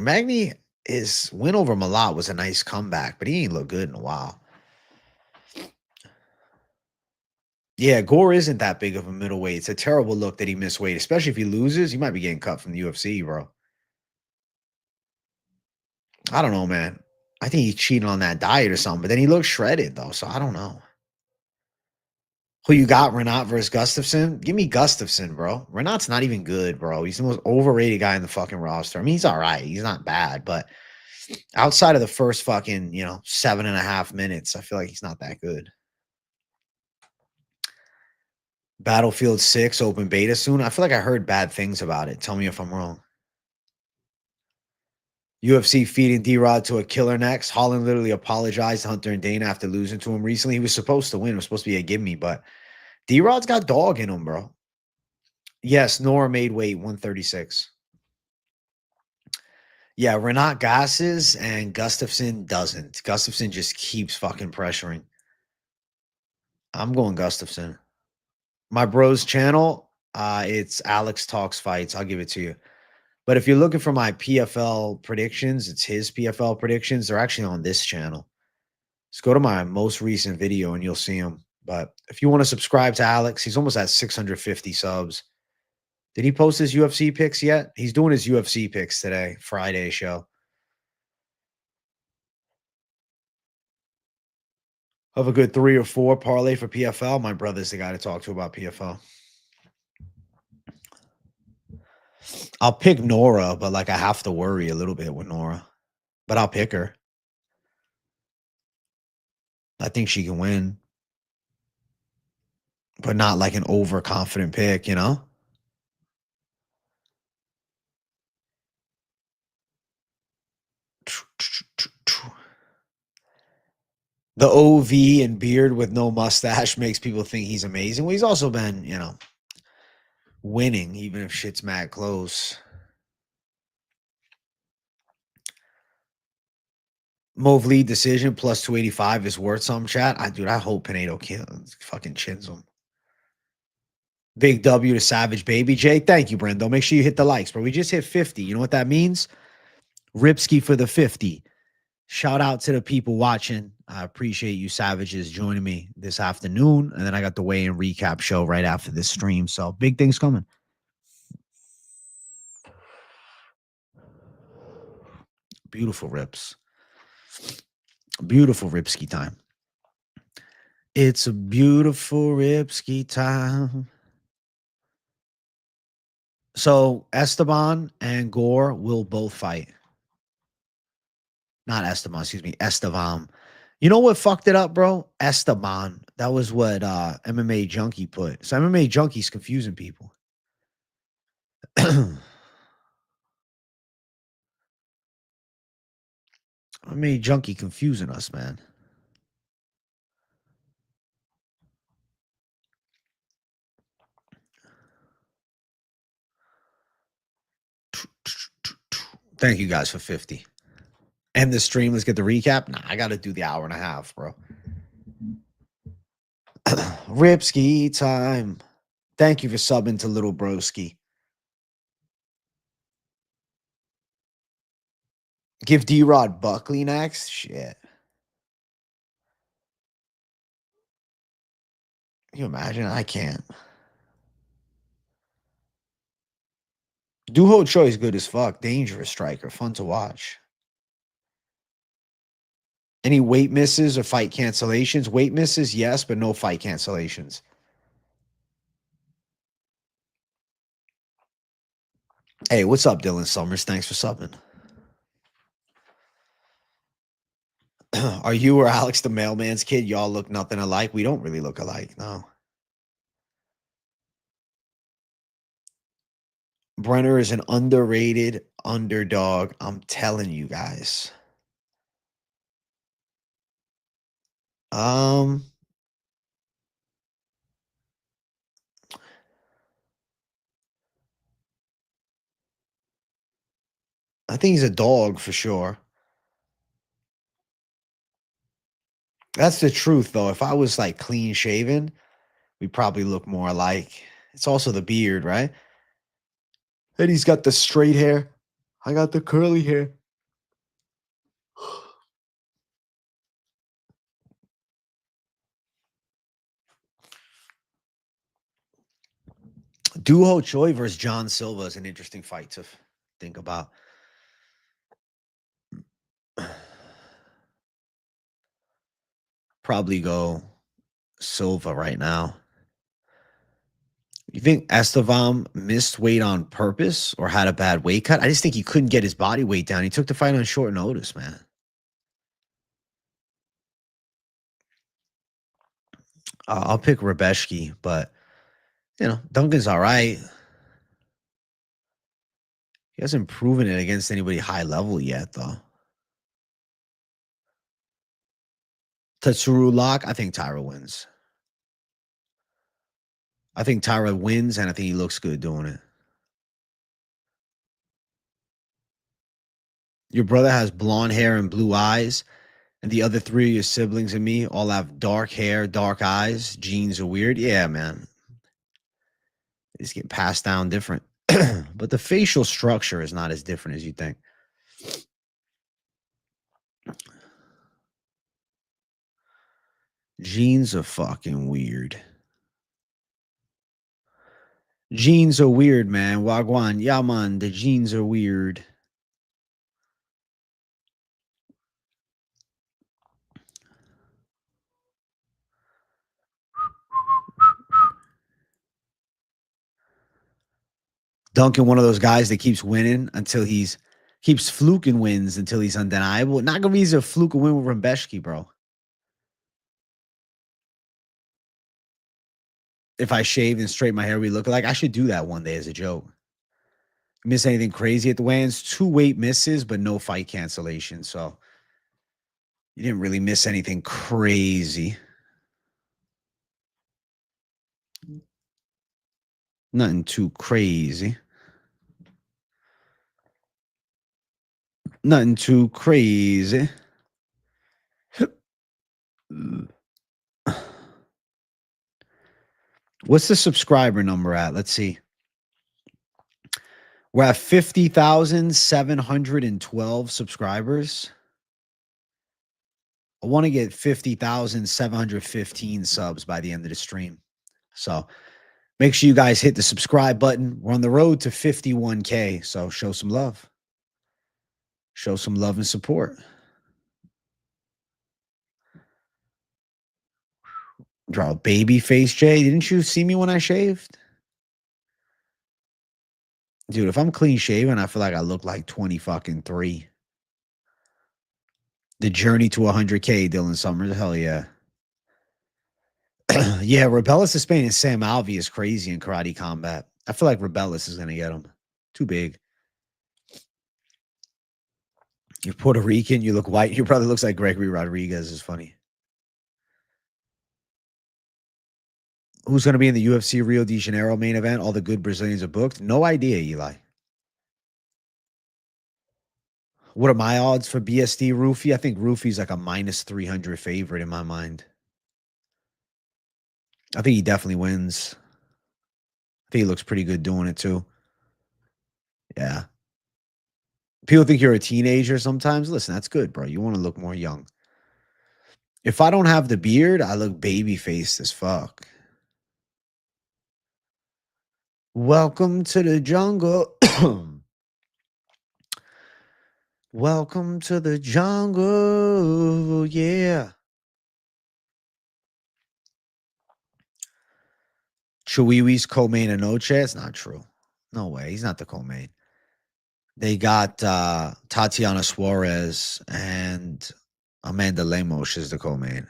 Magny, his win over Malat was a nice comeback, but he ain't looked good in a while. Yeah, Gore isn't that big of a middleweight. It's a terrible look that he missed weight, especially if he loses. He might be getting cut from the UFC, bro. I don't know, man. I think he's cheating on that diet or something, but then he looks shredded, though, so I don't know. Who you got, Renat versus Gustafson? Give me Gustafson, bro. Renat's not even good, bro. He's the most overrated guy in the fucking roster. I mean, he's all right. He's not bad, but outside of the first fucking, 7.5 minutes, I feel like he's not that good. Battlefield 6 open beta soon. I feel like I heard bad things about it. Tell me if I'm wrong. UFC feeding D-Rod to a killer next. Holland literally apologized to Hunter and Dana after losing to him recently. He was supposed to win. It was supposed to be a gimme, but D-Rod's got dog in him, bro. Yes, Nora made weight 136. Yeah, Renat gasses and Gustafson doesn't. Gustafson just keeps fucking pressuring. I'm going Gustafson. My bro's channel, it's Alex Talks Fights. I'll give it to you. But if you're looking for my PFL predictions, it's his PFL predictions. They're actually on this channel. Just go to my most recent video and you'll see them. But if you want to subscribe to Alex, he's almost at 650 subs. Did he post his UFC picks yet? He's doing his UFC picks today, Friday show. Have a good 3 or 4 parlay for PFL. My brother's the guy to talk to about PFL. I'll pick Nora, but I have to worry a little bit with Nora. But I'll pick her. I think she can win. But not like an overconfident pick, The OV and beard with no mustache makes people think he's amazing. Well, he's also been, you know, winning, even if shit's mad close. Move lead decision plus 285 is worth some, chat. Dude, I hope Pinedo fucking chins him. Big W to Savage Baby J. Thank you, Brendo. Make sure you hit the likes, bro. We just hit 50. You know what that means? Rebcki for the 50. Shout out to the people watching. I appreciate you savages joining me this afternoon. And then I got the weigh-in recap show right after this stream. So big things coming. Beautiful rips. Beautiful Rebcki time. It's a beautiful Rebcki time. So Estevam and Gore will both fight. Not Estevam, excuse me, Estevam. You know what fucked it up, bro? Estevam. That was what MMA Junkie put. So MMA Junkie's confusing people. MMA Junkie confusing us, man. Thank you guys for 50. End the stream. Let's get the recap. Nah, I got to do the hour and a half, bro. Rebcki time. Thank you for subbing to Little Broski. Give D-Rod Buckley next? Shit. Can you imagine? I can't. Duho Choi is good as fuck. Dangerous striker. Fun to watch. Any weight misses or fight cancellations? Weight misses, yes, but no fight cancellations. Hey, what's up, Dylan Summers? Thanks for subbing. Are you or Alex the mailman's kid? Y'all look nothing alike. We don't really look alike, no. Brenner is an underrated underdog. I'm telling you guys. I think he's a dog for sure. That's the truth, though. If I was like clean shaven, we probably look more alike. It's also the beard, right? And he's got the straight hair. I got the curly hair. Duho Choi versus John Silva is an interesting fight to think about. Probably go Silva right now. You think Estevam missed weight on purpose or had a bad weight cut? I just think he couldn't get his body weight down. He took the fight on short notice, man. I'll pick Rebcki, but, you know, Duncan's all right. He hasn't proven it against anybody high level yet, though. Tatsuru lock, I think Taira wins. I think Taira wins, and I think he looks good doing it. Your brother has blonde hair and blue eyes, and the other three of your siblings and me all have dark hair, dark eyes. Genes are weird. Yeah, man. They just get passed down different. But the facial structure is not as different as you think. Genes are fucking weird. Genes are weird, man. Wagwan. Yeah, man. The genes are weird. Duncan, one of those guys that keeps winning until keeps fluking wins until he's undeniable. Not gonna be easy to fluke a win with Rebcki, bro. If I shave and straighten my hair, we look like I should do that one day as a joke. Miss anything crazy at the weigh-ins? 2 weight misses, but no fight cancellation. So You didn't really miss anything crazy. Nothing too crazy. Nothing too crazy. What's the subscriber number at? Let's see. We're at 50,712 subscribers. I want to get 50,715 subs by the end of the stream. So make sure you guys hit the subscribe button. We're on the road to 51K. So show some love. Show some love and support. Draw a baby face, Jay. Didn't you see me when I shaved? Dude, if I'm clean shaven, I feel like I look like 20 fucking 3. The journey to 100K, Dylan Summers. Hell yeah. Yeah, Rebellis is Spain and Sam Alvey is crazy in karate combat. I feel like Rebellis is going to get him. Too big. You're Puerto Rican. You look white. Your brother looks like Gregory Rodriguez. Is funny. Who's going to be in the UFC Rio de Janeiro main event? All the good Brazilians are booked. No idea, Eli. What are my odds for BSD Ruffy? I think Ruffy's like a minus 300 favorite in my mind. I think he definitely wins. I think he looks pretty good doing it too. Yeah. People think you're a teenager sometimes. Listen, that's good, bro. You want to look more young. If I don't have the beard, I look baby-faced as fuck. Welcome to the jungle. Welcome to the jungle. Yeah. Chihuihui's co-main Anoche. It's not true. No way. He's not the co-main. They got Tatiana Suarez and Amanda Lemos as the co-main.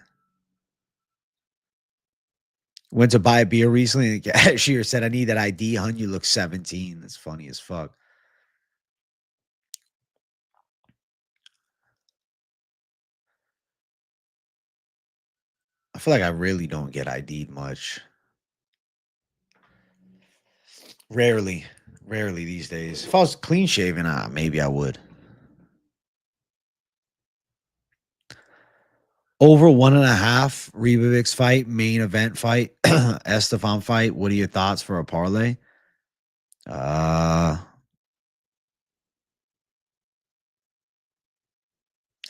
Went to buy a beer recently, and the cashier said, I need that ID, hun. You look 17. That's funny as fuck. I feel like I really don't get ID'd much. Rarely these days. If I was clean shaven, maybe I would. Over 1.5 Ribovics fight, main event fight, Estevam fight. What are your thoughts for a parlay? Yeah,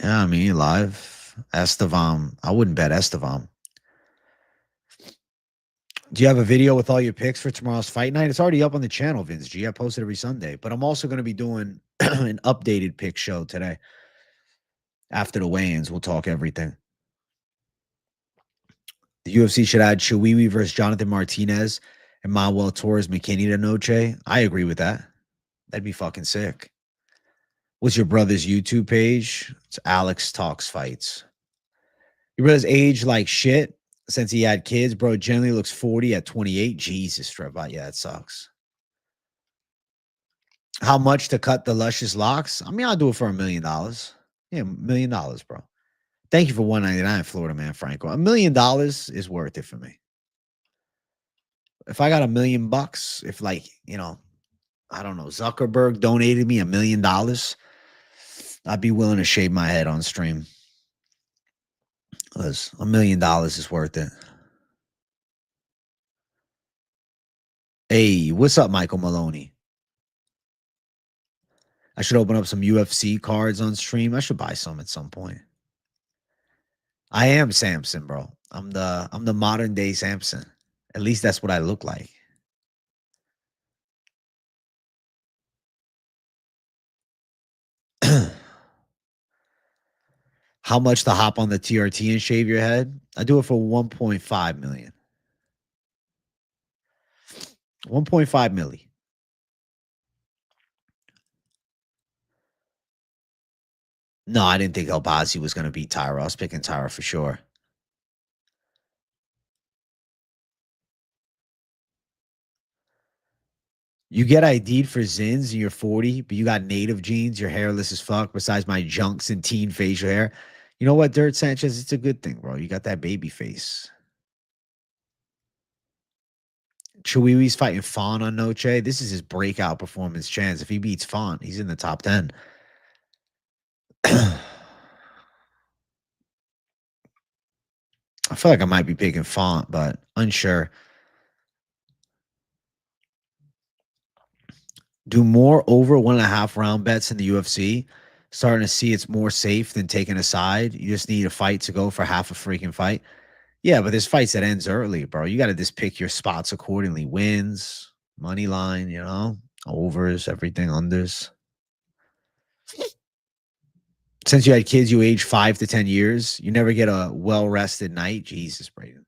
I mean, live. Estevam. I wouldn't bet Estevam. Do you have a video with all your picks for tomorrow's fight night? It's already up on the channel, Vince G. I post it every Sunday. But I'm also going to be doing an updated pick show today. After the weigh-ins, we'll talk everything. The UFC should add Chihuihui versus Jonathan Martinez and Manuel Torres McKinney to Noche. I agree with that. That'd be fucking sick. What's your brother's YouTube page? It's Alex Talks Fights. Your brother's age like shit since he had kids, bro. Generally looks 40 at 28. Jesus, Trevor. Yeah, that sucks. How much to cut the luscious locks? I mean, I'll do it for $1 million. Yeah, $1 million, bro. Thank you for $199, Florida man, Franco. $1 million is worth it for me. If I got $1 million, if like, I don't know, Zuckerberg donated me $1 million, I'd be willing to shave my head on stream. Because $1 million is worth it. Hey, what's up, Michael Maloney? I should open up some UFC cards on stream. I should buy some at some point. I am Samson, bro. I'm the modern day Samson. At least that's what I look like. How much to hop on the TRT and shave your head? I do it for 1.5 million. 1.5 milli. No, I didn't think El Bazi was going to beat Taira. I was picking Taira for sure. You get ID'd for Zins and you're 40, but you got native genes. You're hairless as fuck. Besides my junks and teen facial hair, You know what, Dirt Sanchez? It's a good thing, bro. You got that baby face. Chihuihui's fighting Fawn on Noche. This is his breakout performance chance. If he beats Fawn, he's in the top 10. I feel like I might be picking Font, but unsure. Do more over 1.5 round bets in the UFC. Starting to see it's more safe than taking a side. You just need a fight to go for half a freaking fight. Yeah, but there's fights that ends early, bro. You got to just pick your spots accordingly. Wins, money line, overs, everything unders. Since you had kids you age 5 to 10 years, you never get a well-rested night. Jesus, Brayden.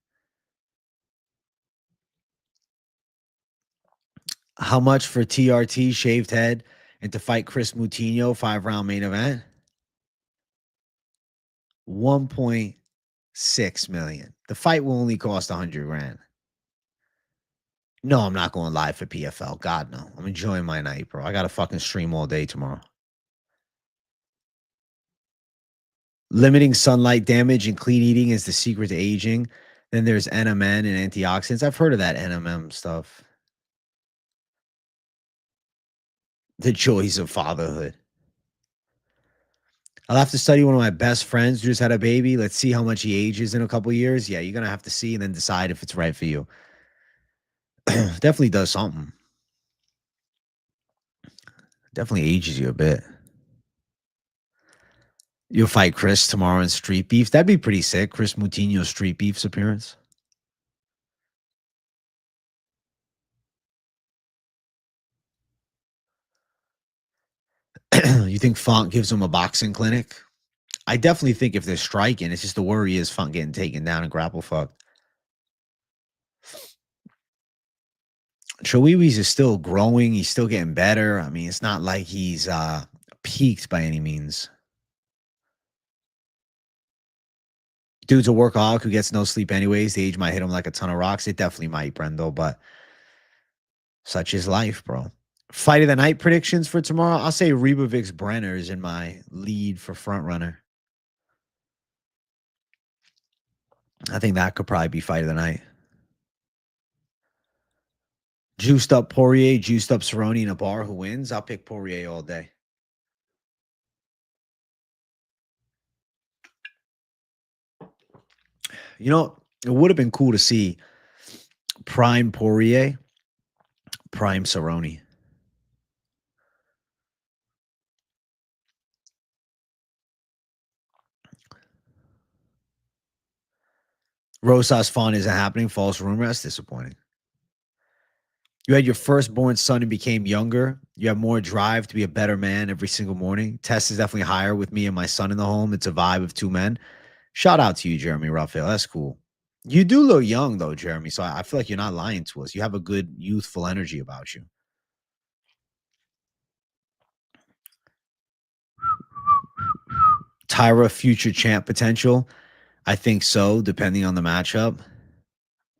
How much for TRT shaved head and to fight Chris Moutinho 5-round main event? 1.6 million. The fight will only cost 100 grand. No, I'm not going live for PFL. God, no. I'm enjoying my night, bro. I got to fucking stream all day tomorrow. Limiting sunlight damage and clean eating is the secret to aging. Then there's NMN and antioxidants. I've heard of that NMM stuff. The joys of fatherhood. I'll have to study one of my best friends who just had a baby. Let's see how much he ages in a couple years. Yeah, you're going to have to see and then decide if it's right for you. Definitely does something. Definitely ages you a bit. You'll fight Chris tomorrow in Street Beef. That'd be pretty sick. Chris Moutinho's Street Beef's appearance. You think Font gives him a boxing clinic? I definitely think if they're striking, it's just the worry is Font getting taken down and grapple fucked. Chihuihui's is still growing. He's still getting better. I mean, it's not like he's peaked by any means. Dude's a workaholic who gets no sleep anyways. The age might hit him like a ton of rocks. It definitely might, Brendo, but such is life, bro. Fight of the night predictions for tomorrow. I'll say Ribovics Brenner is in my lead for front runner. I think that could probably be fight of the night. Juiced up Poirier, juiced up Cerrone in a bar. Who wins? I'll pick Poirier all day. You know, it would have been cool to see prime Poirier, prime Cerrone. Rosas Fawn isn't happening. False rumor. That's disappointing. You had your firstborn son and became younger. You have more drive to be a better man every single morning. Test is definitely higher with me and my son in the home. It's a vibe of two men. Shout out to you, Jeremy Rafael. That's cool. You do look young, though, Jeremy. So I feel like you're not lying to us. You have a good youthful energy about you. Taira future champ potential. I think so, depending on the matchup.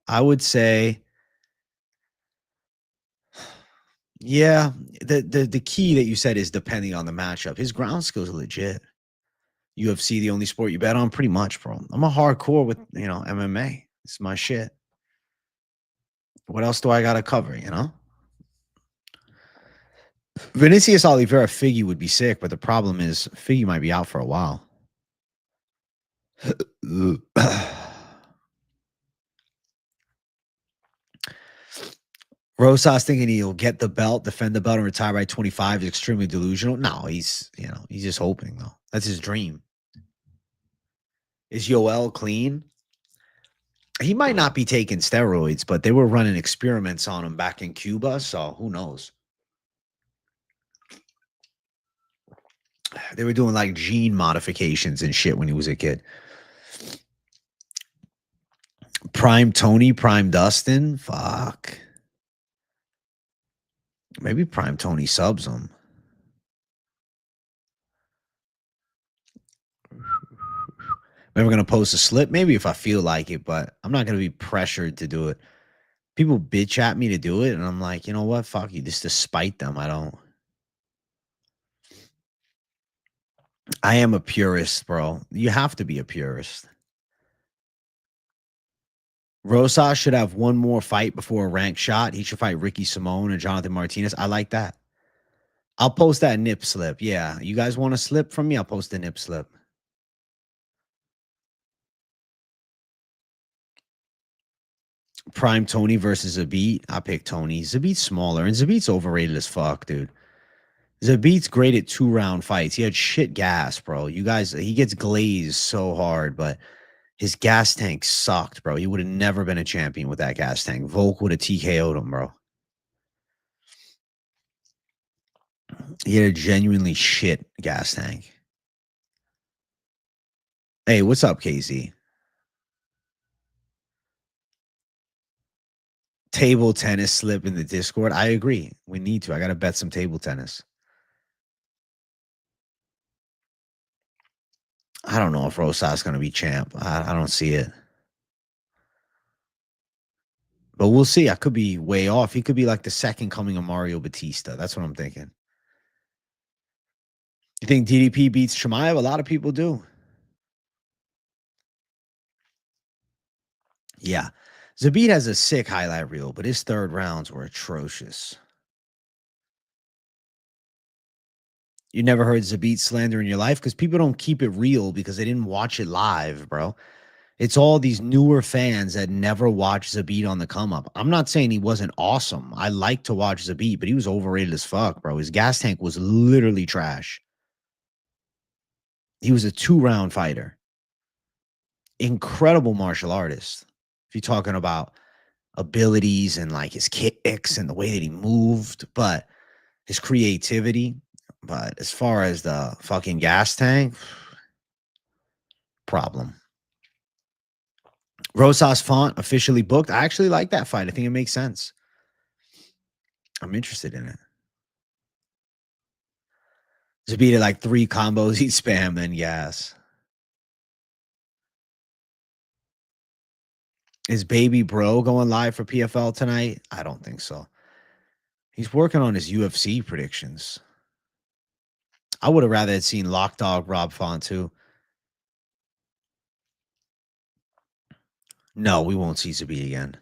I would say, yeah, the key that you said is depending on the matchup. His ground skills are legit. UFC, the only sport you bet on, pretty much, bro. I'm a hardcore with MMA. It's my shit. What else do I gotta cover? Vinicius Oliveira Figgy would be sick, but the problem is Figgy might be out for a while. Rosas thinking he'll get the belt, defend the belt, and retire by 25 is extremely delusional. No, he's just hoping though. That's his dream. Is Yoel clean? He might not be taking steroids, but they were running experiments on him back in Cuba, so who knows? They were doing like gene modifications and shit when he was a kid. Prime Tony, Prime Dustin. Fuck. Maybe Prime Tony subs him. Maybe we're going to post a slip. Maybe if I feel like it, but I'm not going to be pressured to do it. People bitch at me to do it, and I'm like, you know what? Fuck you. Just to spite them, I don't. I am a purist, bro. You have to be a purist. Rosas should have one more fight before a ranked shot. He should fight Ricky Simone and Jonathan Martinez. I like that. I'll post that nip slip. Yeah. You guys want a slip from me? I'll post the nip slip. Prime Tony versus Zabit. I pick Tony. Zabit's smaller, and Zabit's overrated as fuck, dude. Zabit's great at 2-round fights. He had shit gas, bro. You guys, he gets glazed so hard, but his gas tank sucked, bro. He would have never been a champion with that gas tank. Volk would have TKO'd him, bro. He had a genuinely shit gas tank. Hey, what's up, KZ? Table tennis slip in the Discord. I agree. We need to. I got to bet some table tennis. I don't know if Rosas going to be champ. I don't see it. But we'll see. I could be way off. He could be like the second coming of Mario Batista. That's what I'm thinking. You think DDP beats Chimaev? A lot of people do. Yeah. Zabit has a sick highlight reel, but his third rounds were atrocious. You never heard Zabit slander in your life? Because people don't keep it real because they didn't watch it live, bro. It's all these newer fans that never watched Zabit on the come up. I'm not saying he wasn't awesome. I like to watch Zabit, but he was overrated as fuck, bro. His gas tank was literally trash. He was a 2-round fighter. Incredible martial artist. If you're talking about abilities and like his kicks and the way that he moved, but his creativity. But as far as the fucking gas tank, problem. Rosas Font officially booked. I actually like that fight. I think it makes sense. I'm interested in it. Zabita like 3 combos, he'd spam and gas. Is baby bro going live for PFL tonight? I don't think so. He's working on his UFC predictions. I would have rather had seen Lock Dog Rob Font too. No, we won't see Zabit again.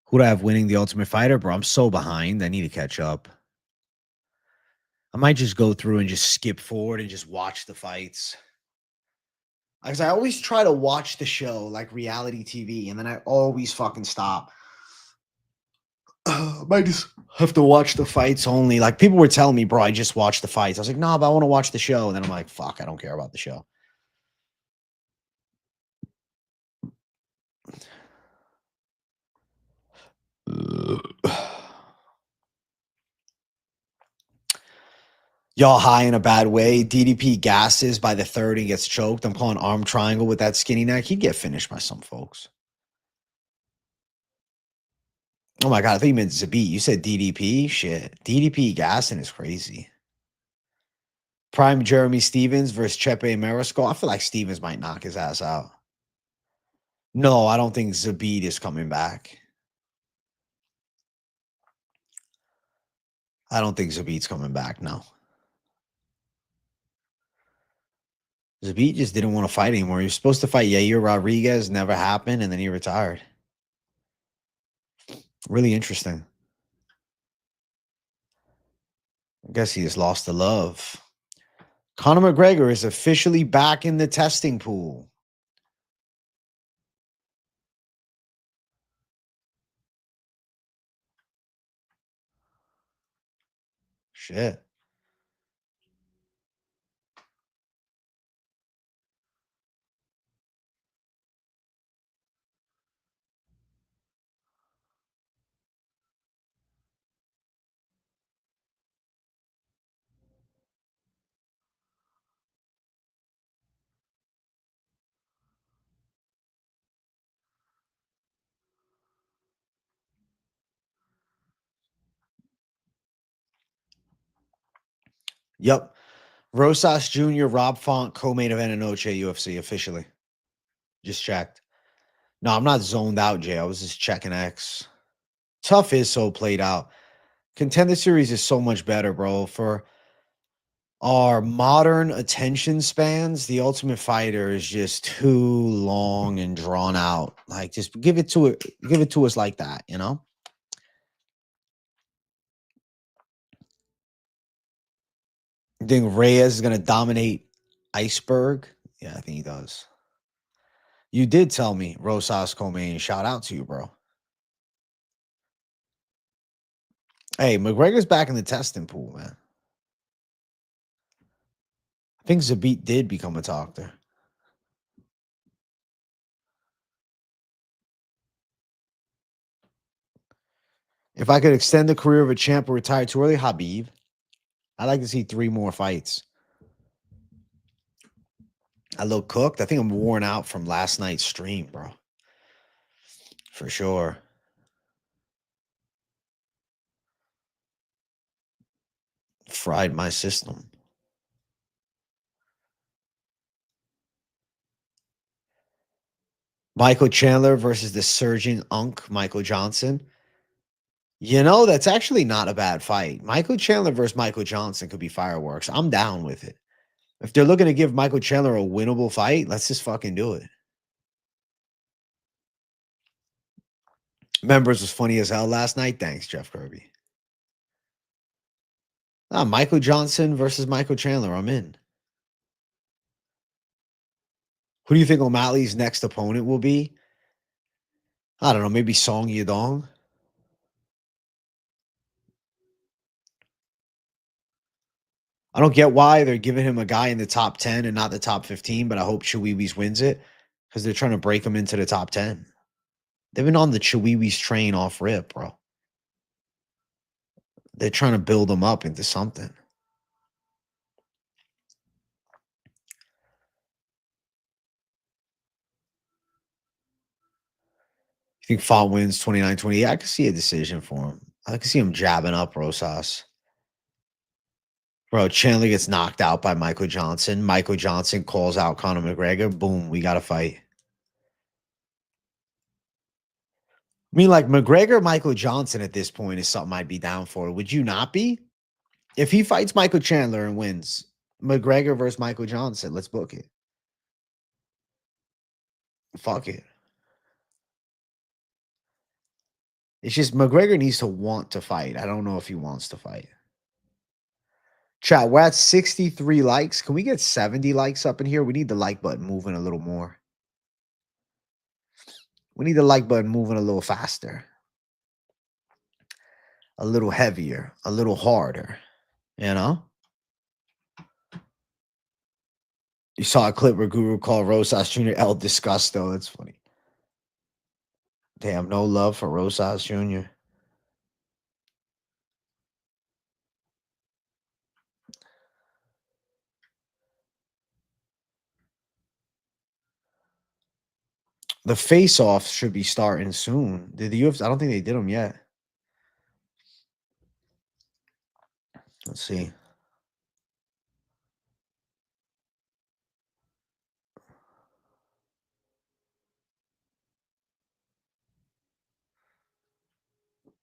Who do I have winning the Ultimate Fighter? Bro, I'm so behind. I need to catch up. I might just go through and just skip forward and just watch the fights. Because I always try to watch the show like reality TV, and then I always fucking stop. I might just have to watch the fights only. Like people were telling me, bro, I just watched the fights. I was like, no, but I want to watch the show. And then I'm like, fuck, I don't care about the show. Y'all high in a bad way. DDP gasses by the third and gets choked. I'm calling arm triangle with that skinny neck. He'd get finished by some folks. Oh my God, I think you meant Zabit. You said DDP? Shit. DDP gassing is crazy. Prime Jeremy Stevens versus Chepe Mariscal. I feel like Stevens might knock his ass out. No, I don't think Zabit is coming back. I don't think Zabit's coming back, no. Zabit just didn't want to fight anymore. He was supposed to fight Yair Rodriguez, never happened, and then he retired. Really interesting. I guess he just lost the love. Conor McGregor is officially back in the testing pool. Shit. Yep. Rosas Jr., Rob Font, co-main event in Noche UFC officially. Just checked. No, I'm not zoned out, Jay. I was just checking X. Tough is so played out. Contender Series is so much better, bro. For Our modern attention spans, the Ultimate Fighter is just too long and drawn out. Like, just give it to us like that, you know? You think Reyes is gonna dominate Iceberg? Yeah, I think he does. You did tell me Rosas Comain. Shout out to you, bro. Hey, McGregor's back in the testing pool, man. I think Zabit did become a doctor. If I could extend the career of a champ or retire too early, Habib. I'd like to see 3 more fights. I look cooked. I think I'm worn out from last night's stream, bro. For sure. Fried my system. Michael Chandler versus the surging Unk, Michael Johnson. You know, that's actually not a bad fight. Michael Chandler versus Michael Johnson could be fireworks. I'm down with it. If they're looking to give Michael Chandler a winnable fight, let's just fucking do it. Members was funny as hell last night. Thanks, Jeff Kirby. Michael Johnson versus Michael Chandler. I'm in. Who do you think O'Malley's next opponent will be? I don't know. Maybe Song Yadong. I don't get why they're giving him a guy in the top 10 and not the top 15, but I hope Chiwiwis wins it because they're trying to break him into the top 10. They've been on the Chiwiwis train off rip, bro. They're trying to build him up into something. You think Font wins 29-20? Yeah, I can see a decision for him. I can see him jabbing up Rosas. Bro, Chandler gets knocked out by Michael Johnson. Michael Johnson calls out Conor McGregor. Boom, we got to fight. I mean, like McGregor, Michael Johnson at this point is something I'd be down for. Would you not be? If he fights Michael Chandler and wins, McGregor versus Michael Johnson, let's book it. Fuck it. It's just McGregor needs to want to fight. I don't know if he wants to fight. Chat, we're at 63 likes. Can we get 70 likes up in here? We need the like button moving a little more. We need the like button moving a little faster. A little heavier. A little harder. You know? You saw a clip where Guru called Rosas Jr. El Disgusto. That's funny. Damn, no love for Rosas Jr. The face-offs should be starting soon. Did the UFC? I don't think they did them yet. Let's see.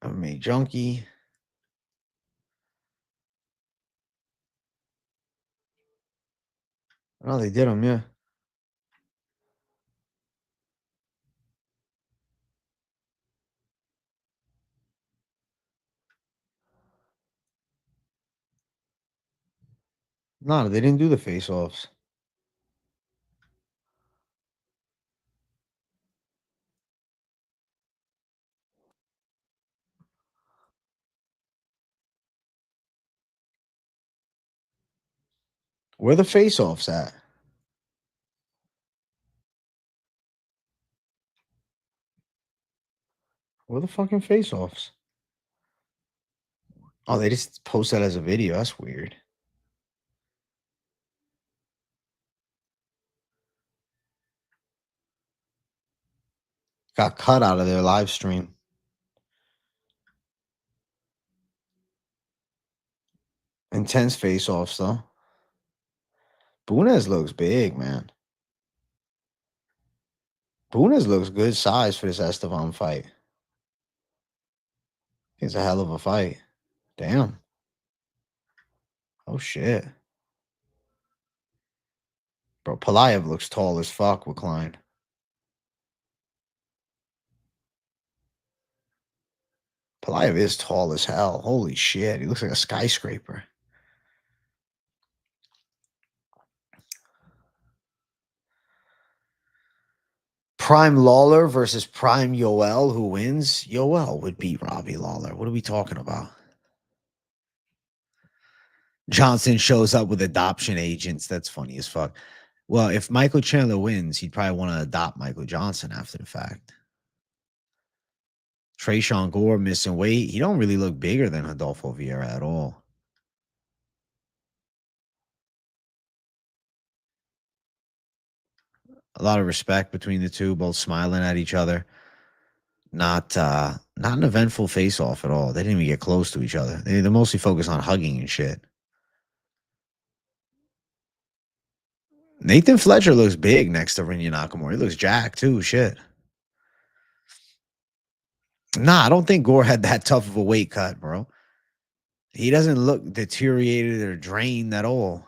MMA Junkie. Oh, they did them, yeah. No, they didn't do the face-offs. Where the face-offs at? Where the fucking face-offs? Oh, they just post that as a video. That's weird. Got cut out of their live stream. Intense face-offs, though. Bunes looks big, man. Bunes looks good size for this Estevam fight. It's a hell of a fight. Damn. Oh, shit. Bro, Pulyaev looks tall as fuck with Klein. Pulyaev is tall as hell. Holy shit. He looks like a skyscraper. Prime Lawler versus Prime Yoel. Who wins? Yoel would beat Robbie Lawler. What are we talking about? Johnson shows up with adoption agents. That's funny as fuck. Well, if Michael Chandler wins, he'd probably want to adopt Michael Johnson after the fact. Tresean Gore missing weight. He don't really look bigger than Rodolfo Vieira at all. A lot of respect between the two, both smiling at each other. Not an eventful face off at all. They didn't even get close to each other. They're mostly focused on hugging and shit. Nathan Fletcher looks big next to Rinya Nakamura. He looks jacked too. Shit. Nah, I don't think Gore had that tough of a weight cut, bro. He doesn't look deteriorated or drained at all.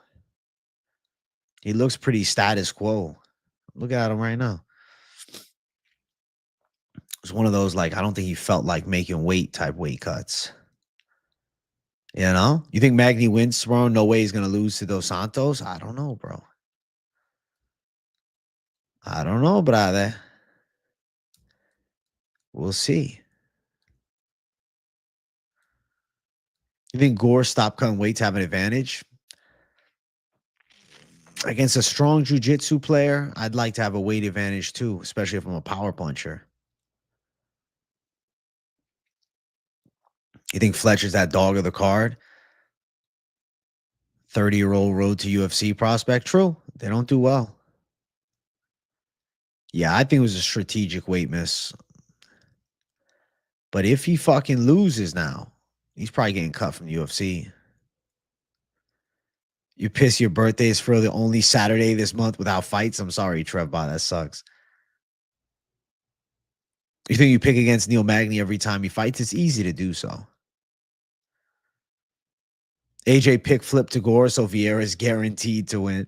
He looks pretty status quo. Look at him right now. It's one of those, like, I don't think he felt like making weight type weight cuts. You know? You think Magny wins tomorrow? No way he's going to lose to Dos Santos? I don't know, bro. I don't know, brother. We'll see. You think Gore stopped cutting weight to have an advantage? Against a strong jiu-jitsu player, I'd like to have a weight advantage too, especially if I'm a power puncher. You think Fletcher's that dog of the card? 30-year-old road to UFC prospect? True. They don't do well. Yeah, I think it was a strategic weight miss. But if he fucking loses now, he's probably getting cut from the UFC. You piss your birthday is for the only Saturday this month without fights? I'm sorry, Trevbot. That sucks. You think you pick against Neil Magny every time he fights? It's easy to do so. AJ pick flip to Gore, so Vieira is guaranteed to win.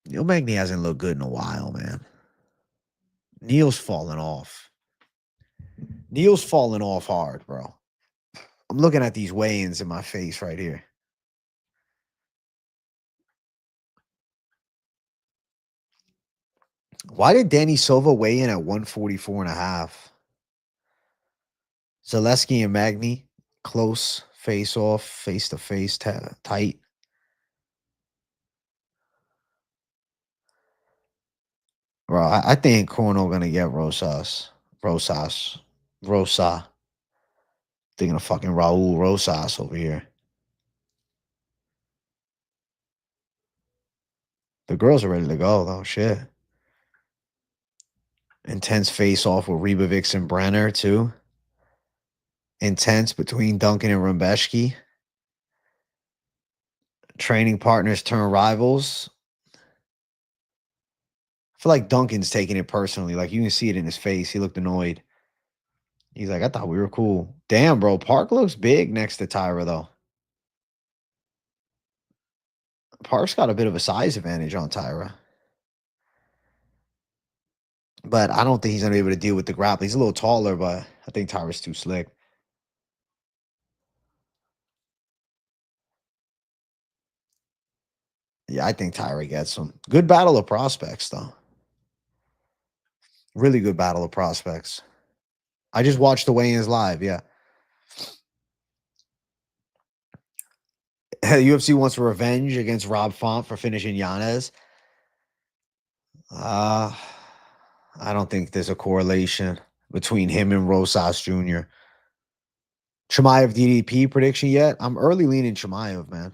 Neil Magny hasn't looked good in a while, man. Neil's falling off. Neil's falling off hard, bro. I'm looking at these weigh-ins in my face right here. Why did Danny Silva weigh in at 144 and a half? Zaleski and Magny, close, face off, face to face, tight. Bro, I think Corno gonna get Rosas. Rosa. Thinking of fucking Raul Rosas over here. The girls are ready to go, though. Shit. Intense face off with Ribovics and Brenner, too. Intense between Duncan and Rebcki. Training partners turn rivals. I feel like Duncan's taking it personally. Like, you can see it in his face. He looked annoyed. He's like, I thought we were cool. Damn, bro. Park looks big next to Taira, though. Park's got a bit of a size advantage on Taira. But I don't think he's going to be able to deal with the grapple. He's a little taller, but I think Taira's too slick. Yeah, I think Taira gets him. Good battle of prospects, though. Really good battle of prospects. I just watched the weigh-ins live, yeah. UFC wants revenge against Rob Font for finishing Yannis. I don't think there's a correlation between him and Rosas Jr. Chimaev DDP prediction yet? I'm early leaning Chimaev, man.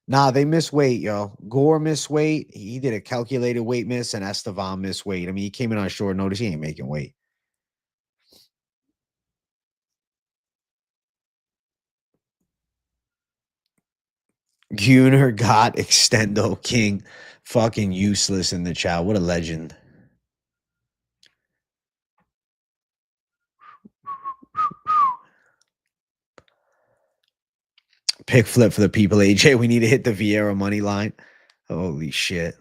Nah, they miss weight, yo. Gore missed weight. He did a calculated weight miss, and Estevam missed weight. I mean, he came in on short notice. He ain't making weight. Gunnar got Extendo King. Fucking useless in the chat. What a legend. Pick flip for the people, AJ. We need to hit the Vieira money line. Holy shit.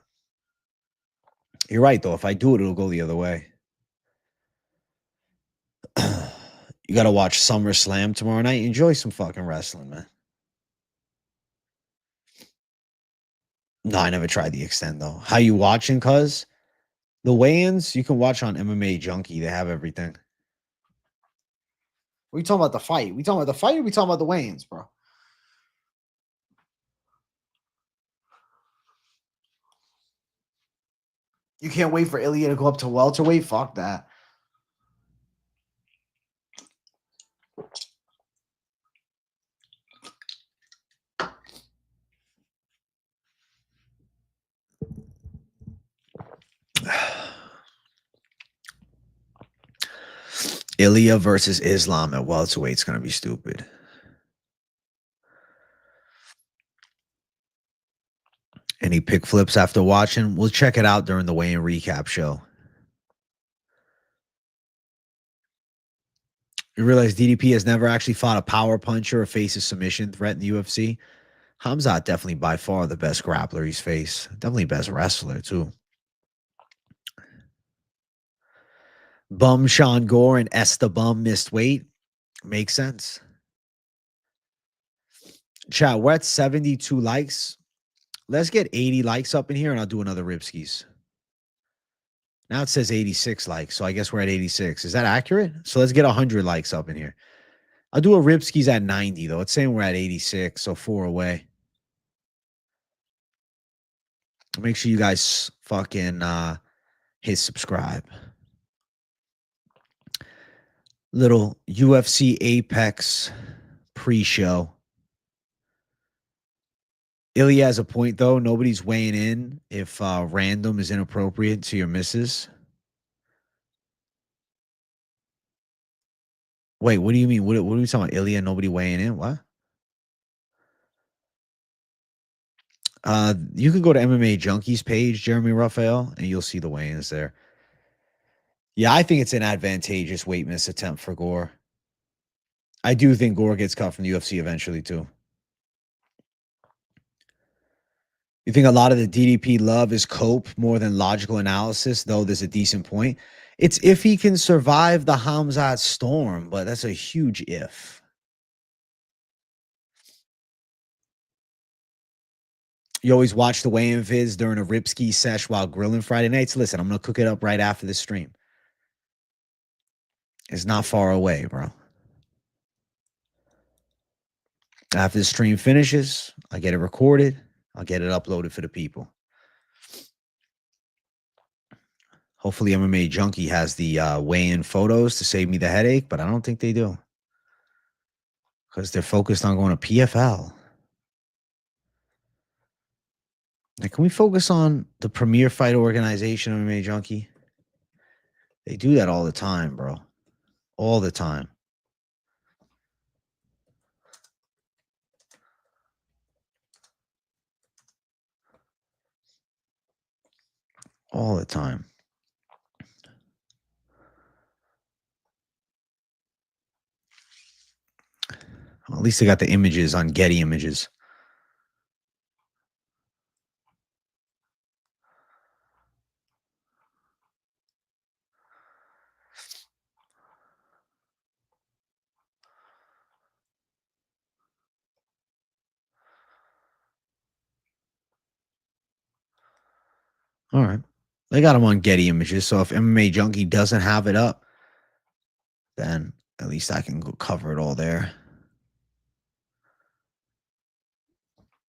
You're right, though. If I do it, it'll go the other way. You got to watch SummerSlam tomorrow night. Enjoy some fucking wrestling, man. No, I never tried the extend, though. How you watching, cuz? The weigh-ins, you can watch on MMA Junkie. They have everything. We talking about the fight? We talking about the fight or we talking about the weigh-ins, bro? You can't wait for Ilya to go up to welterweight? Fuck that. Ilya versus Islam at welterweight's going to be stupid. Any pick flips after watching? We'll check it out during the weigh-in recap show. You realize DDP has never actually fought a power puncher or faced a submission threat in the UFC? Khamzat definitely by far the best grappler he's faced. Definitely best wrestler, too. Bum Sean Gore and Estevam missed weight. Makes sense. Chat, we're at 72 likes. Let's get 80 likes up in here, and I'll do another Rebcki's. Now it says 86 likes, so I guess we're at 86. Is that accurate? So let's get 100 likes up in here. I'll do a Rebcki's at 90, though. It's saying we're at 86, so 4 away. Make sure you guys fucking hit subscribe. Little UFC Apex pre-show. Ilya has a point, though. Nobody's weighing in if random is inappropriate to your misses. Wait, what do you mean? What are we talking about? Ilya, nobody weighing in? What? You can go to MMA Junkies page, Jeremy Rafael, and you'll see the weigh-ins there. Yeah, I think it's an advantageous weight miss attempt for Gore. I do think Gore gets cut from the UFC eventually, too. You think a lot of the DDP love is cope more than logical analysis, though there's a decent point. It's if he can survive the Khamzat storm, but that's a huge if. You always watch the weigh-in vids during a Rebcki sesh while grilling Friday nights. Listen, I'm going to cook it up right after the stream. It's not far away, bro. After the stream finishes, I get it recorded. I'll get it uploaded for the people. Hopefully MMA Junkie has the weigh-in photos to save me the headache, but I don't think they do. Because they're focused on going to PFL. Like, can we focus on the premier fight organization, MMA Junkie? They do that all the time, bro. All the time. All the time. Well, at least they got the images on Getty Images. All right. They got them on Getty Images, so if MMA Junkie doesn't have it up, then at least I can go cover it all there.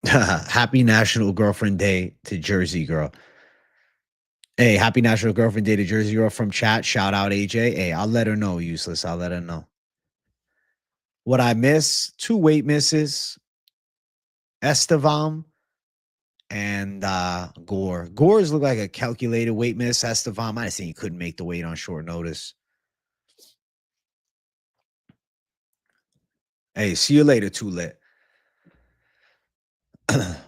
Happy National Girlfriend Day to Jersey Girl. Hey, happy National Girlfriend Day to Jersey Girl from chat. Shout out AJ. Hey, I'll let her know, useless. I'll let her know. What I miss, 2 weight misses. Estevam and Gore. Gore's look like a calculated weight miss. Estevam, I think he couldn't make the weight on short notice. Hey, see you later, Too Lit.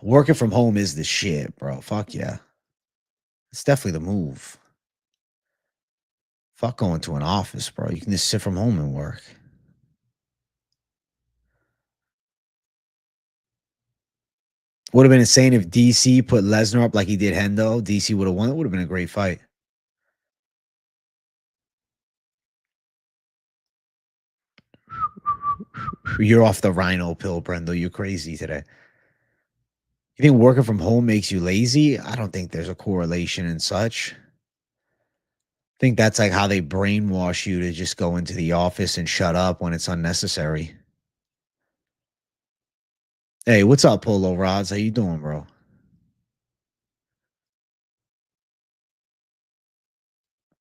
Working from home is the shit, bro. Fuck yeah. It's definitely the move. Fuck going to an office, bro. You can just sit from home and work. Would have been insane if DC put Lesnar up like he did Hendo. DC would have won. It would have been a great fight. You're off the rhino pill, Brendo. You're crazy today. You think working from home makes you lazy? I don't think there's a correlation and such. I think that's like how they brainwash you to just go into the office and shut up when it's unnecessary. Hey, what's up, Polo Rods? How you doing, bro?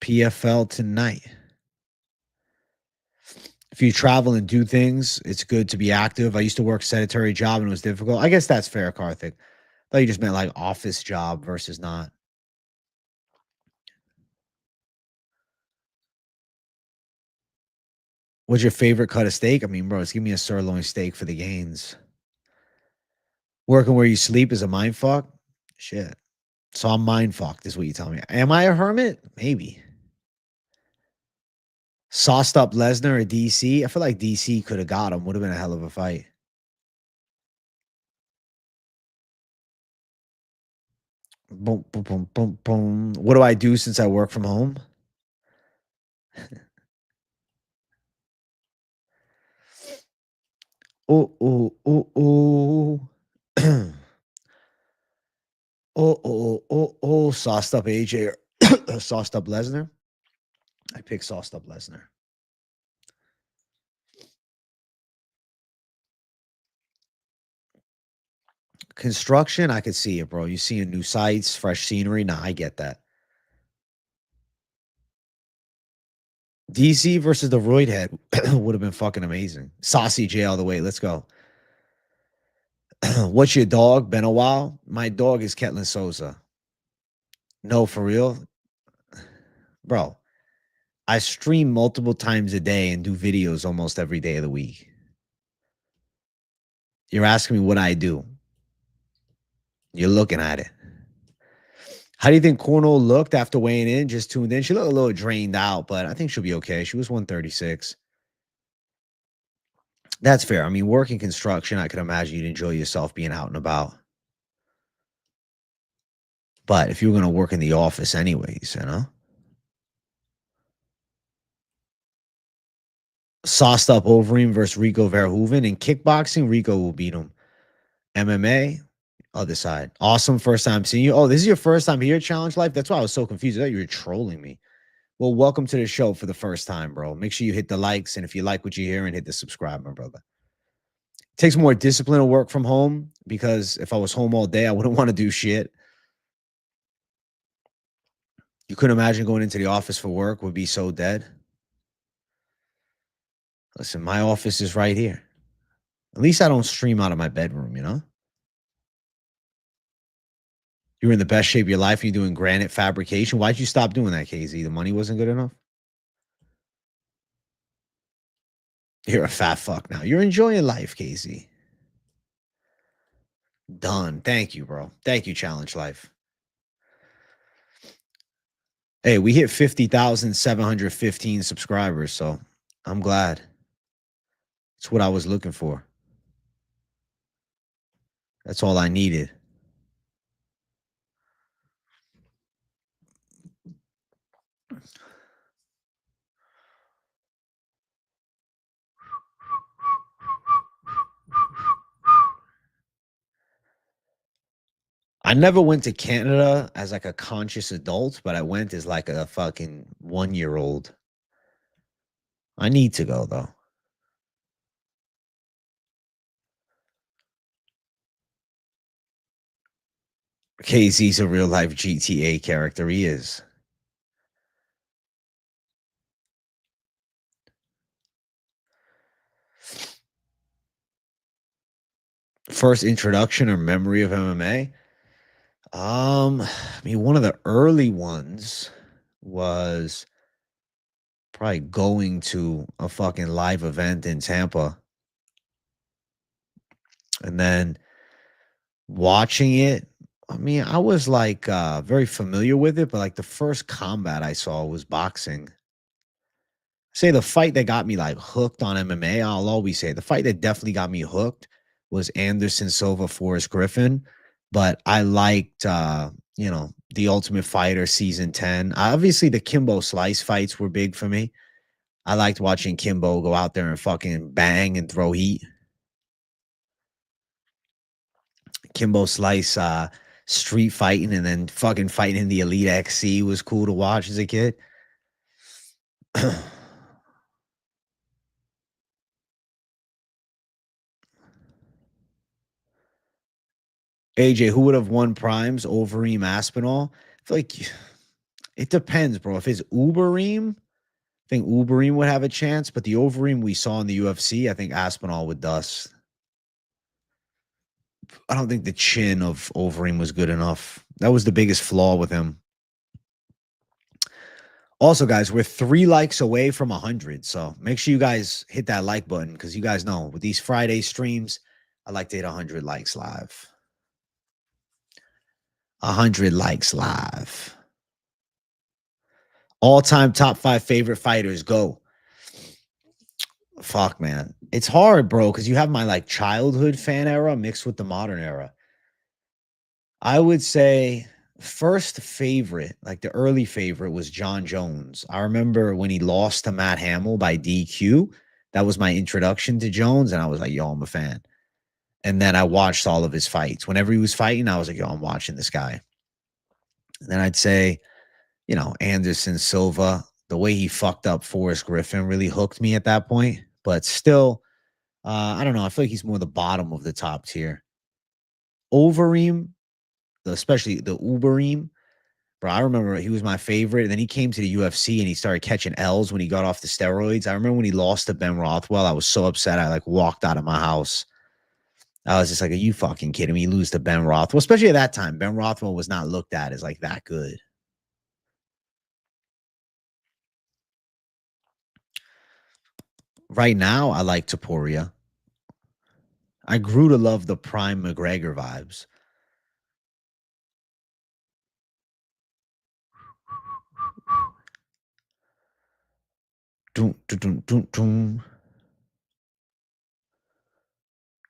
PFL tonight. If you travel and do things, it's good to be active. I used to work sedentary job and it was difficult. I guess that's fair, Karthik. I thought you just meant like office job versus not. What's your favorite cut of steak? I mean, bro, just give me a sirloin steak for the gains. Working where you sleep is a mind fuck? Shit. So I'm mind fucked, is what you tell me. Am I a hermit? Maybe. Sauced up Lesnar at DC. I feel like DC could have got him. Would have been a hell of a fight. Boom, boom, boom, boom, boom. What do I do since I work from home? Oh, oh, oh, oh. Oh, oh, oh, oh. Sauced up AJ or sauced up Lesnar. I pick sauced up Lesnar. Construction, I could see it, bro. You seeing new sites, fresh scenery. Nah, I get that. DC versus the Roid Head would have been fucking amazing. Saucy J all the way. Let's go. What's your dog? Been a while? My dog is Ketlen Souza. No, for real? Bro, I stream multiple times a day and do videos almost every day of the week. You're asking me what I do. You're looking at it. How do you think Cornell looked after weighing in? Just tuned in. She looked a little drained out, but I think she'll be okay. She was 136. That's fair. I mean, working construction, I could imagine you'd enjoy yourself being out and about. But if you were going to work in the office anyways, you know? Sauced up Overeem versus Rico Verhoeven. In kickboxing, Rico will beat him. MMA, other side. Awesome. First time seeing you. Oh, this is your first time here at Challenge Life? That's why I was so confused. I thought you were trolling me. Well, welcome to the show for the first time, bro. Make sure you hit the likes. And if you like what you hear, and hit the subscribe, my brother. It takes more discipline to work from home because if I was home all day, I wouldn't want to do shit. You couldn't imagine going into the office for work would be so dead. Listen, my office is right here. At least I don't stream out of my bedroom, you know? You were in the best shape of your life and you're doing granite fabrication. Why'd you stop doing that, KZ? The money wasn't good enough? You're a fat fuck now. You're enjoying life, KZ. Done. Thank you, bro. Thank you, Challenge Life. Hey, we hit 50,715 subscribers, so I'm glad. It's what I was looking for. That's all I needed. I never went to Canada as like a conscious adult, but I went as like a fucking 1-year-old. I need to go though. KZ's a real life GTA character. He is. First introduction or memory of MMA? I mean, one of the early ones was probably going to a fucking live event in Tampa and then watching it. I mean, I was like very familiar with it, but like the first combat I saw was boxing. Say the fight that got me like hooked on MMA, I'll always say the fight that definitely got me hooked was Anderson Silva Forrest Griffin. But I liked, you know, The Ultimate Fighter season 10. Obviously, the Kimbo Slice fights were big for me. I liked watching Kimbo go out there and fucking bang and throw heat. Kimbo Slice street fighting and then fucking fighting in the Elite XC was cool to watch as a kid. AJ, who would have won primes, Overeem, Aspinall? I feel like it depends, bro. If it's Ubereem, I think Ubereem would have a chance, but the Overeem we saw in the UFC, I think Aspinall would dust. I don't think the chin of Overeem was good enough. That was the biggest flaw with him. Also, guys, we're 3 likes away from 100. So make sure you guys hit that like button because you guys know with these Friday streams, I like to hit 100 likes live. 100 likes live. All-time top 5 favorite fighters, go. Fuck, man. It's hard, bro, because you have my like childhood fan era mixed with the modern era. I would say first favorite, like the early favorite was John Jones. I remember when he lost to Matt Hamill by DQ. That was my introduction to Jones, and I was like, yo, I'm a fan. And then I watched all of his fights. Whenever he was fighting, I was like, yo, I'm watching this guy. And then I'd say, you know, Anderson Silva, the way he fucked up Forrest Griffin really hooked me at that point. But still, I don't know. I feel like he's more the bottom of the top tier. Overeem, especially the Ubereem, bro, I remember he was my favorite. And then he came to the UFC and he started catching L's when he got off the steroids. I remember when he lost to Ben Rothwell, I was so upset. I like walked out of my house. I was just like, are you fucking kidding me? You lose to Ben Rothwell, especially at that time. Ben Rothwell was not looked at as like that good. Right now, I like Topuria. I grew to love the prime McGregor vibes. Doom, doom, doom, doom.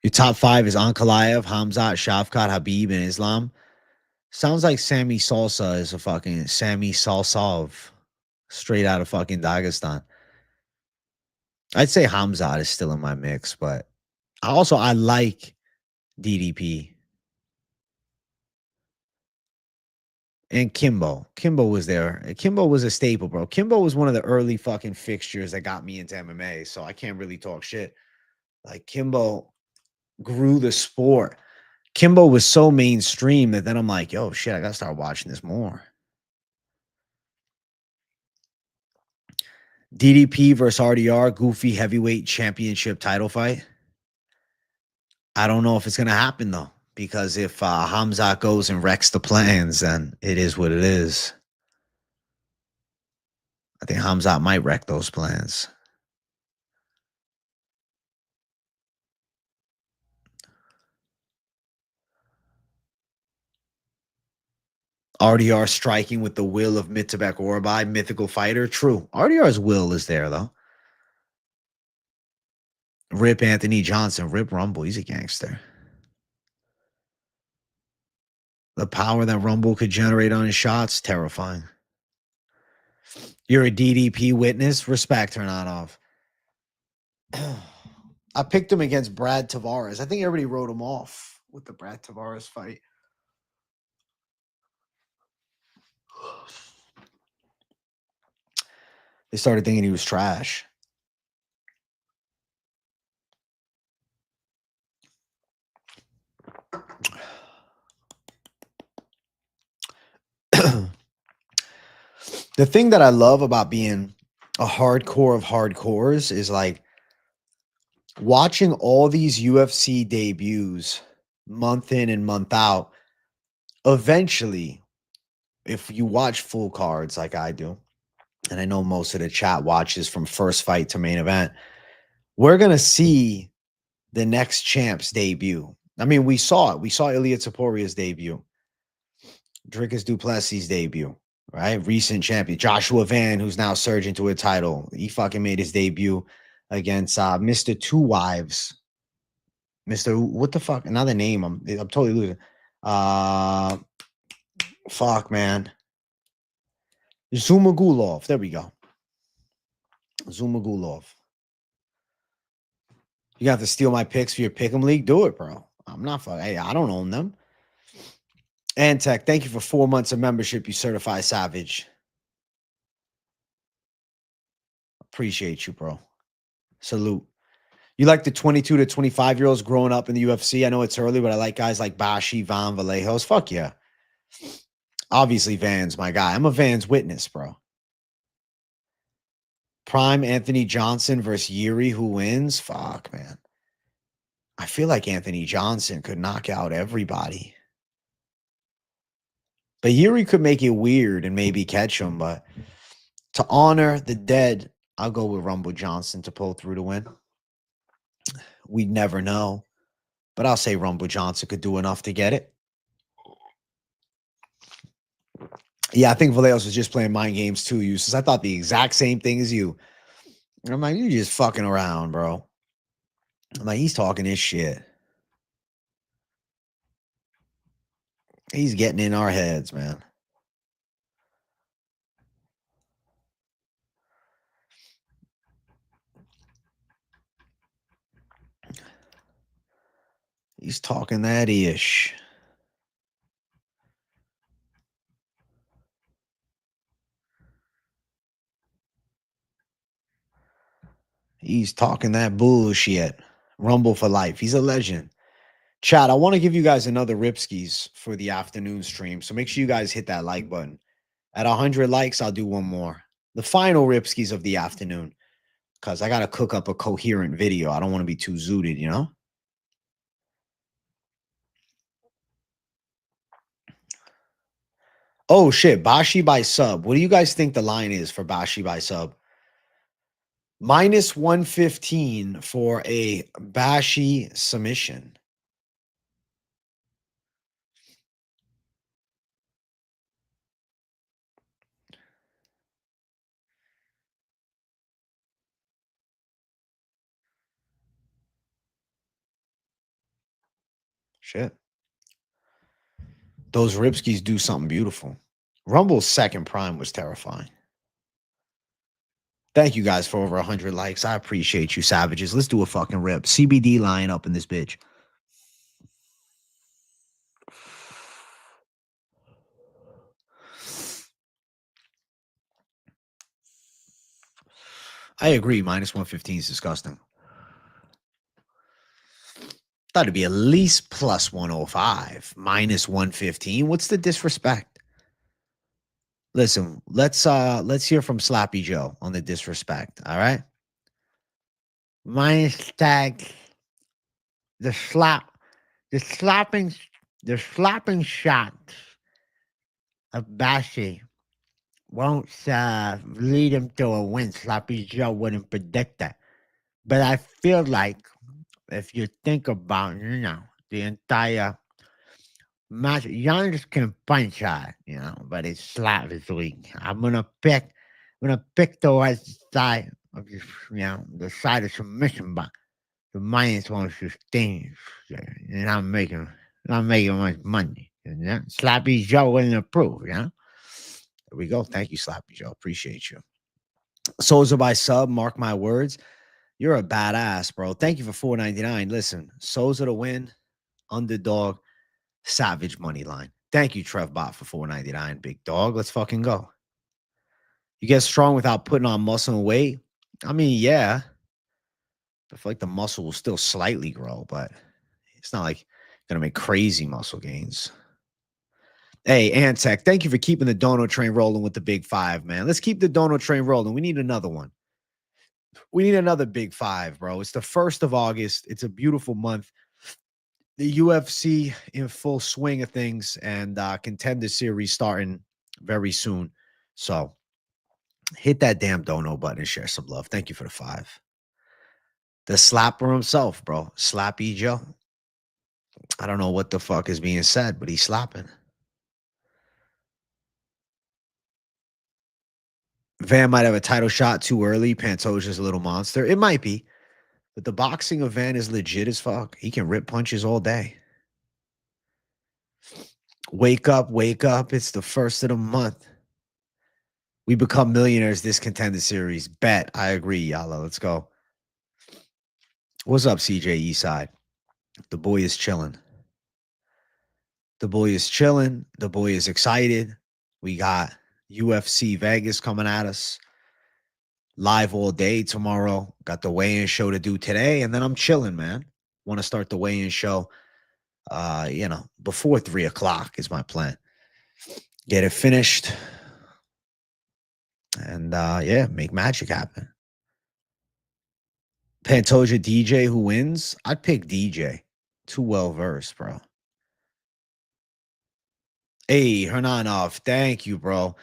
Your top 5 is Ankalaev, Khamzat, Shavkat, Habib, and Islam. Sounds like Sammy Salsa is a fucking Sammy Salsov, straight out of fucking Dagestan. I'd say Khamzat is still in my mix, but I like DDP. And Kimbo. Kimbo was there. Kimbo was a staple, bro. Kimbo was one of the early fucking fixtures that got me into MMA, so I can't really talk shit. Like, Kimbo grew the sport. Kimbo was so mainstream that then I'm like, yo, shit, I gotta start watching this more. DDP versus RDR, Goofy Heavyweight Championship title fight. I don't know if it's gonna happen though, because if Khamzat goes and wrecks the plans, then it is what it is. I think Khamzat might wreck those plans. RDR striking with the will of Mitabek Orbai, mythical fighter. True. RDR's will is there, though. Rip Anthony Johnson. Rip Rumble. He's a gangster. The power that Rumble could generate on his shots, terrifying. You're a DDP witness. Respect or not off. I picked him against Brad Tavares. I think everybody wrote him off with the Brad Tavares fight. They started thinking he was trash. The thing that I love about being a hardcore of hardcores is like watching all these UFC debuts month in and month out. Eventually, if you watch full cards like I do, and I know most of the chat watches from first fight to main event, we're going to see the next champ's debut. I mean, we saw it. We saw Ilya Toporia's debut. Dricus du Plessis' debut, right? Recent champion. Joshua Van, who's now surging to a title. He fucking made his debut against Mr. Two Wives. Mr. What the fuck? Another name. I'm totally losing. Fuck, man. Zumagulov. There we go. Zumagulov. You have to steal my picks for your pick'em league? Do it, bro. I'm not fucking. Hey, I don't own them. And Tech, thank you for 4 months of membership. You certified savage. Appreciate you, bro. Salute. You like the 22 to 25-year-olds growing up in the UFC? I know it's early, but I like guys like Bashi, Van, Vallejos. Fuck yeah. Obviously, Van's my guy. I'm a Van's witness, bro. Prime Anthony Johnson versus Yuri. Who wins? Fuck, man. I feel like Anthony Johnson could knock out everybody. But Yuri could make it weird and maybe catch him. But to honor the dead, I'll go with Rumble Johnson to pull through to win. We'd never know. But I'll say Rumble Johnson could do enough to get it. Yeah, I think Vallejos was just playing mind games too, Eustace. I thought the exact same thing as you. I'm like, you're just fucking around, bro. I'm like, he's talking his shit. He's getting in our heads, man. He's talking that ish. He's talking that bullshit. Rumble for life. He's a legend. Chat, I want to give you guys another Ripskis for the afternoon stream. So make sure you guys hit that like button. At 100 likes, I'll do one more. The final Ripskis of the afternoon. Because I got to cook up a coherent video. I don't want to be too zooted, you know? Oh, shit. Bashi by sub. What do you guys think the line is for Bashi by sub? Minus 115 for a Bashi submission. Shit. Those Ripskis do something beautiful. Rumble's second prime was terrifying. Thank you guys for over 100 likes. I appreciate you, savages. Let's do a fucking rip. CBD line up in this bitch. I agree. Minus 115 is disgusting. Thought it'd be at least plus 105. Minus 115. What's the disrespect? Listen, let's hear from Slappy Joe on the disrespect. All right. Minus tag. The slapping shots of Bashi won't lead him to a win. Sloppy Joe wouldn't predict that. But I feel like if you think about, the entire match, Yannis can punch hard, but his slap is weak. I'm gonna pick the right side of the side of submission, but the minus 115. You're not making much money. Slappy Joe wouldn't approve, There we go. Thank you, Slappy Joe. Appreciate you. Souza by sub, mark my words. You're a badass, bro. Thank you for $4.99. Listen, Souza to win, underdog, savage money line. Thank you, TrevBot, for $4.99. Big dog. Let's fucking go. You get strong without putting on muscle and weight? I mean, yeah. I feel like the muscle will still slightly grow, but it's not like going to make crazy muscle gains. Hey, Antec, thank you for keeping the dono train rolling with the big five, man. Let's keep the dono train rolling. We need another one. We need another big five, bro. It's the 1st of August. It's a beautiful month. The UFC in full swing of things, and Contender Series starting very soon. So hit that damn dono button and share some love. Thank you for the 5. The slapper himself, bro. Slappy Joe. I don't know what the fuck is being said, but he's slapping. Van might have a title shot too early. Pantoja's a little monster. It might be. But the boxing of Van is legit as fuck. He can rip punches all day. Wake up, wake up. It's the first of the month. We become millionaires this contender series. Bet. I agree, Yala. Let's go. What's up, CJ Eastside? The boy is chilling. The boy is chilling. The boy is excited. We got UFC Vegas coming at us. Live all day tomorrow. Got the weigh-in show to do today, and then I'm chilling, man. Want to start the weigh-in show, before 3 o'clock is my plan. Get it finished, and make magic happen. Pantoja DJ, who wins? I'd pick DJ. Too well versed, bro. Hey, Hernanov, thank you, bro.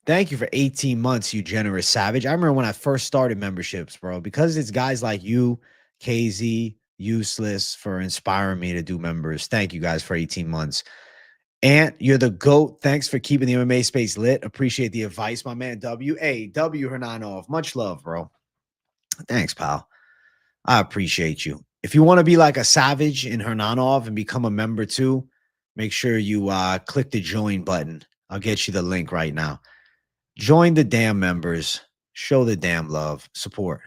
Thank you for 18 months, you generous savage. I remember when I first started memberships, bro, because it's guys like you, KZ, Useless, for inspiring me to do members. Thank you guys for 18 months. Ant, you're the GOAT. Thanks for keeping the MMA space lit. Appreciate the advice, my man. W Hernanov. Much love, bro. Thanks, pal. I appreciate you. If you want to be like a savage in Hernanov and become a member too, make sure you click the join button. I'll get you the link right now. Join the damn members. Show the damn love. Support.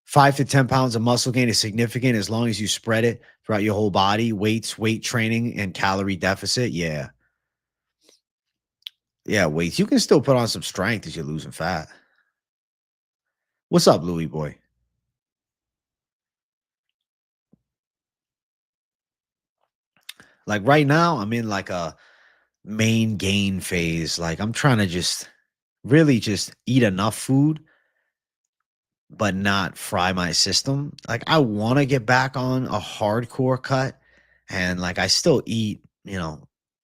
5 to 10 pounds of muscle gain is significant as long as you spread it throughout your whole body. Weights, weight training, and calorie deficit. Yeah. Yeah, weights. You can still put on some strength as you're losing fat. What's up, Louis boy? Like right now, I'm in like a main gain phase. Like I'm trying to just really just eat enough food, but not fry my system. Like I want to get back on a hardcore cut, and like I still eat,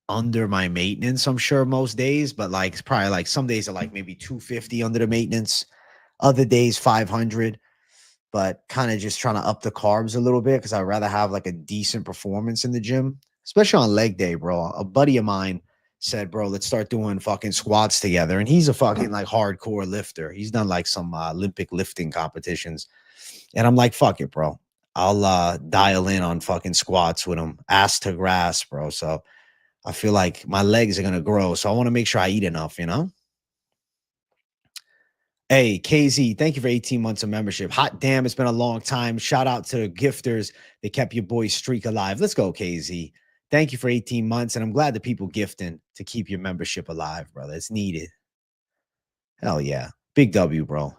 under my maintenance, I'm sure most days, but like it's probably like some days are like maybe 250 under the maintenance, other days 500, but kind of just trying to up the carbs a little bit because I'd rather have like a decent performance in the gym, especially on leg day, bro. A buddy of mine said, bro, let's start doing fucking squats together. And he's a fucking like hardcore lifter. He's done like some Olympic lifting competitions. And I'm like, fuck it, bro. I'll dial in on fucking squats with him, ass to grass, bro. So I feel like my legs are going to grow. So I want to make sure I eat enough, Hey, KZ, thank you for 18 months of membership. Hot damn, it's been a long time. Shout out to the gifters. They kept your boy's streak alive. Let's go, KZ. Thank you for 18 months, and I'm glad the people gifting to keep your membership alive, brother. It's needed. Hell yeah. Big W, bro.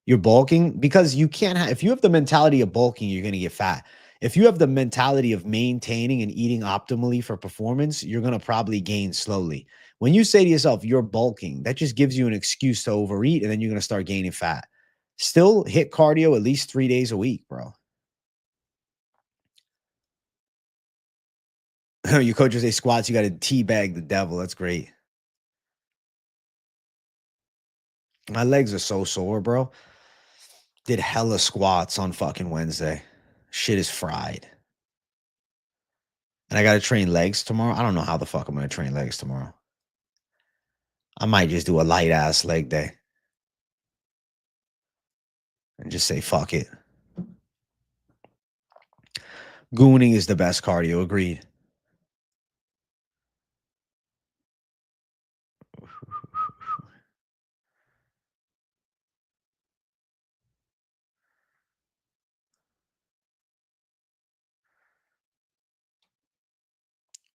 You're bulking because you can't have, if you have the mentality of bulking, you're going to get fat. If you have the mentality of maintaining and eating optimally for performance, you're going to probably gain slowly. When you say to yourself, you're bulking, that just gives you an excuse to overeat, and then you're going to start gaining fat. Still hit cardio at least 3 days a week, bro. You coaches say squats, you got to teabag the devil. That's great. My legs are so sore, bro. Did hella squats on fucking Wednesday. Shit is fried. And I got to train legs tomorrow. I don't know how the fuck I'm going to train legs tomorrow. I might just do a light ass leg day and just say, fuck it. Gooning is the best cardio. Agreed.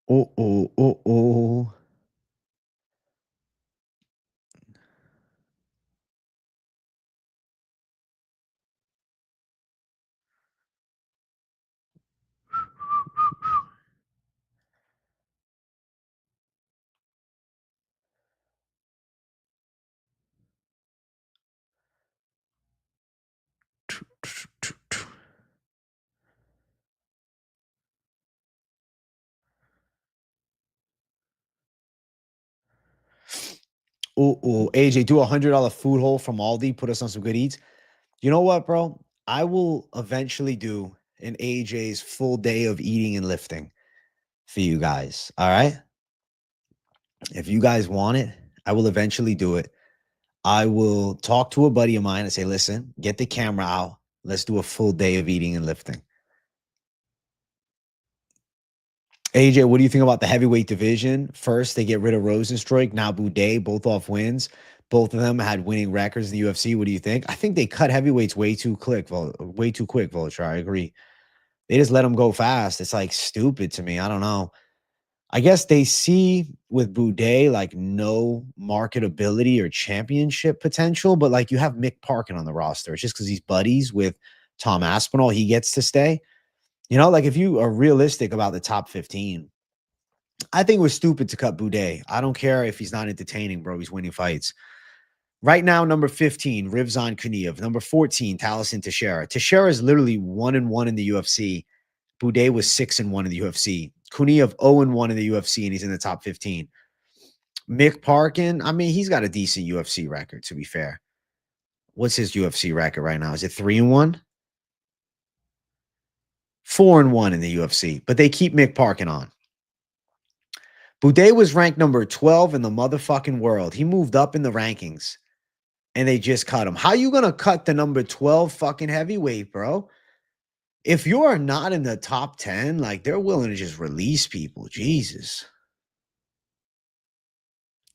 Oh. AJ, do $100 food hole from Aldi. Put us on some good eats. You know what, bro? I will eventually do an AJ's full day of eating and lifting for you guys. All right. If you guys want it, I will eventually do it. I will talk to a buddy of mine and say, listen, get the camera out. Let's do a full day of eating and lifting. AJ, what do you think about the heavyweight division? First, they get rid of Rosenstruik, now Boudet, both off wins. Both of them had winning records in the UFC. What do you think? I think they cut heavyweights way too quick, Vulture. I agree. They just let them go fast. It's like stupid to me. I don't know. I guess they see with Boudet like no marketability or championship potential, but like you have Mick Parkin on the roster. It's just because he's buddies with Tom Aspinall, he gets to stay. You know, like if you are realistic about the top 15, I think it was stupid to cut Boudet. I don't care if he's not entertaining, bro. He's winning fights. Right now, number 15, Rivzan Kuniev. Number 14, Taliesin Teixeira. Teixeira is literally 1-1 in the UFC. Boudet was 6-1 in the UFC. Kuniev 0-1 in the UFC, and he's in the top 15. Mick Parkin, I mean, he's got a decent UFC record, to be fair. What's his UFC record right now? Is it 3-1? 4-1 in the UFC, but they keep Mick Parkin on. Boudet was ranked number 12 in the motherfucking world. He moved up in the rankings, and they just cut him. How you going to cut the number 12 fucking heavyweight, bro? If you're not in the top 10, like they're willing to just release people. Jesus.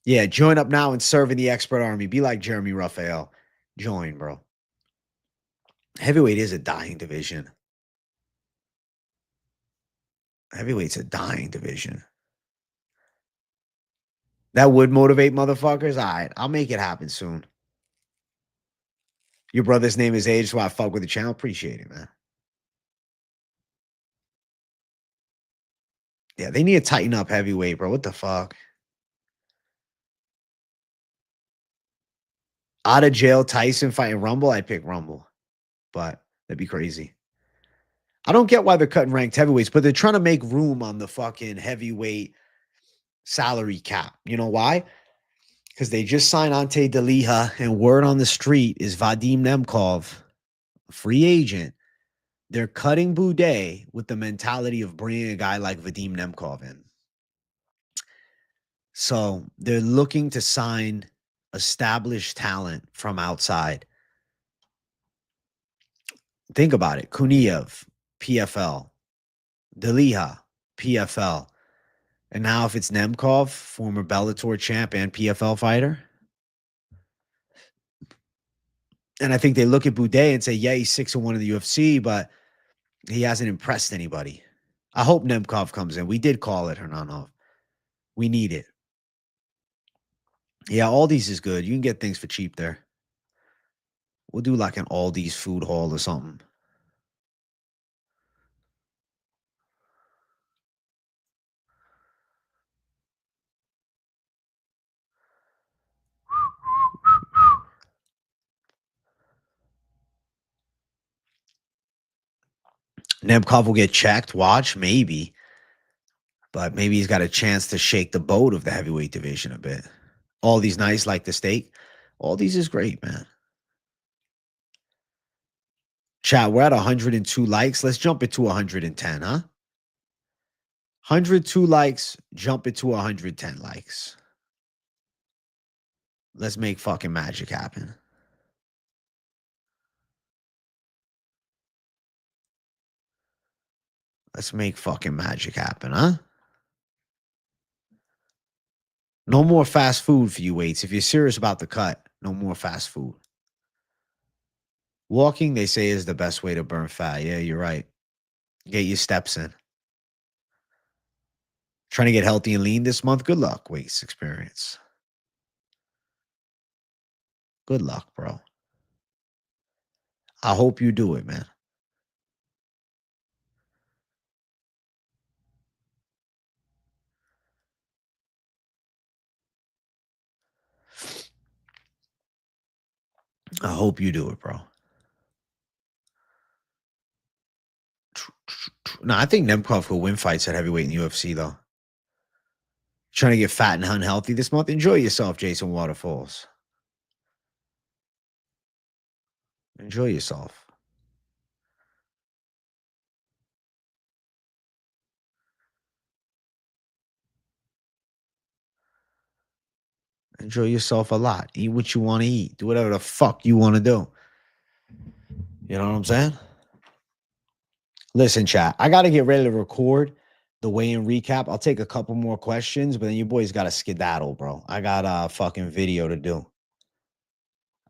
Yeah, join up now and serve in the expert army. Be like Jeremy Rafael. Join, bro. Heavyweight is a dying division. Heavyweight's a dying division. That would motivate motherfuckers. All right, I'll make it happen soon. Your brother's name is Age, so I fuck with the channel. Appreciate it, man. Yeah, they need to tighten up heavyweight, bro. What the fuck? Out of jail, Tyson fighting Rumble. I'd pick Rumble, but that'd be crazy. I don't get why they're cutting ranked heavyweights, but they're trying to make room on the fucking heavyweight salary cap. You know why? Because they just signed Ante Deliha, and word on the street is Vadim Nemkov, a free agent. They're cutting Boudet with the mentality of bringing a guy like Vadim Nemkov in. So they're looking to sign established talent from outside. Think about it. Kuniev, PFL. Deliha, PFL. And now if it's Nemkov, former Bellator champ and PFL fighter. And I think they look at Boudet and say, yeah, he's 6-1 in the UFC, but he hasn't impressed anybody. I hope Nemkov comes in. We did call it, Hernanov. We need it. Yeah, Aldi's is good. You can get things for cheap there. We'll do like an Aldi's food hall or something. Nemkov will get checked. Watch, maybe. But maybe he's got a chance to shake the boat of the heavyweight division a bit. Aldi's nice, like the steak. Aldi's is great, man. Chat, we're at 102 likes. Let's jump it to 110, huh? 102 likes, jump it to 110 likes. Let's make fucking magic happen. Let's make fucking magic happen, huh? No more fast food for you, Waits. If you're serious about the cut, no more fast food. Walking, they say, is the best way to burn fat. Yeah, you're right. Get your steps in. Trying to get healthy and lean this month? Good luck, Waits Experience. Good luck, bro. I hope you do it, man. I hope you do it, bro. No, I think Nemkov will win fights at heavyweight in the UFC, though. Trying to get fat and unhealthy this month? Enjoy yourself, Jason Waterfalls. Enjoy yourself. Enjoy yourself a lot. Eat what you want to eat. Do whatever the fuck you want to do. You know what I'm saying? Listen, chat, I got to get ready to record. the weigh-in recap. I'll take a couple more questions, but then you boys got to skedaddle, bro. I got a fucking video to do.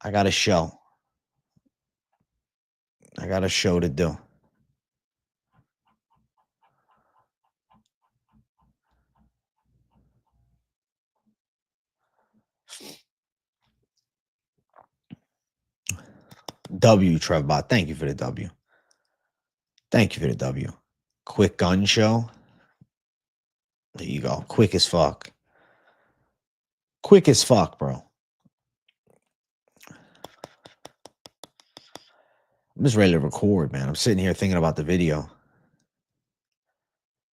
I got a show. I got a show to do. W, Trevbot. Thank you for the W. Thank you for the W. Quick gun show. There you go. Quick as fuck. Quick as fuck, bro. I'm just ready to record, man. I'm sitting here thinking about the video.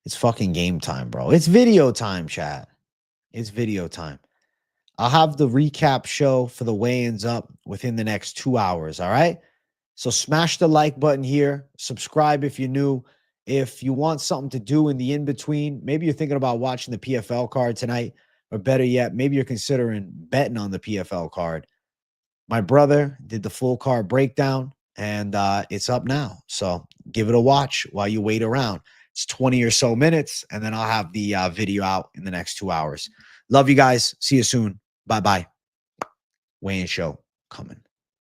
It's fucking game time, bro. It's video time, chat. It's video time. I'll have the recap show for the weigh-ins up within the next 2 hours, all right? So smash the like button here. Subscribe if you're new. If you want something to do in the in-between, maybe you're thinking about watching the PFL card tonight, or better yet, maybe you're considering betting on the PFL card. My brother did the full card breakdown, and it's up now. So give it a watch while you wait around. It's 20 or so minutes, and then I'll have the video out in the next 2 hours. Love you guys. See you soon. Bye-bye. Weigh-in show coming.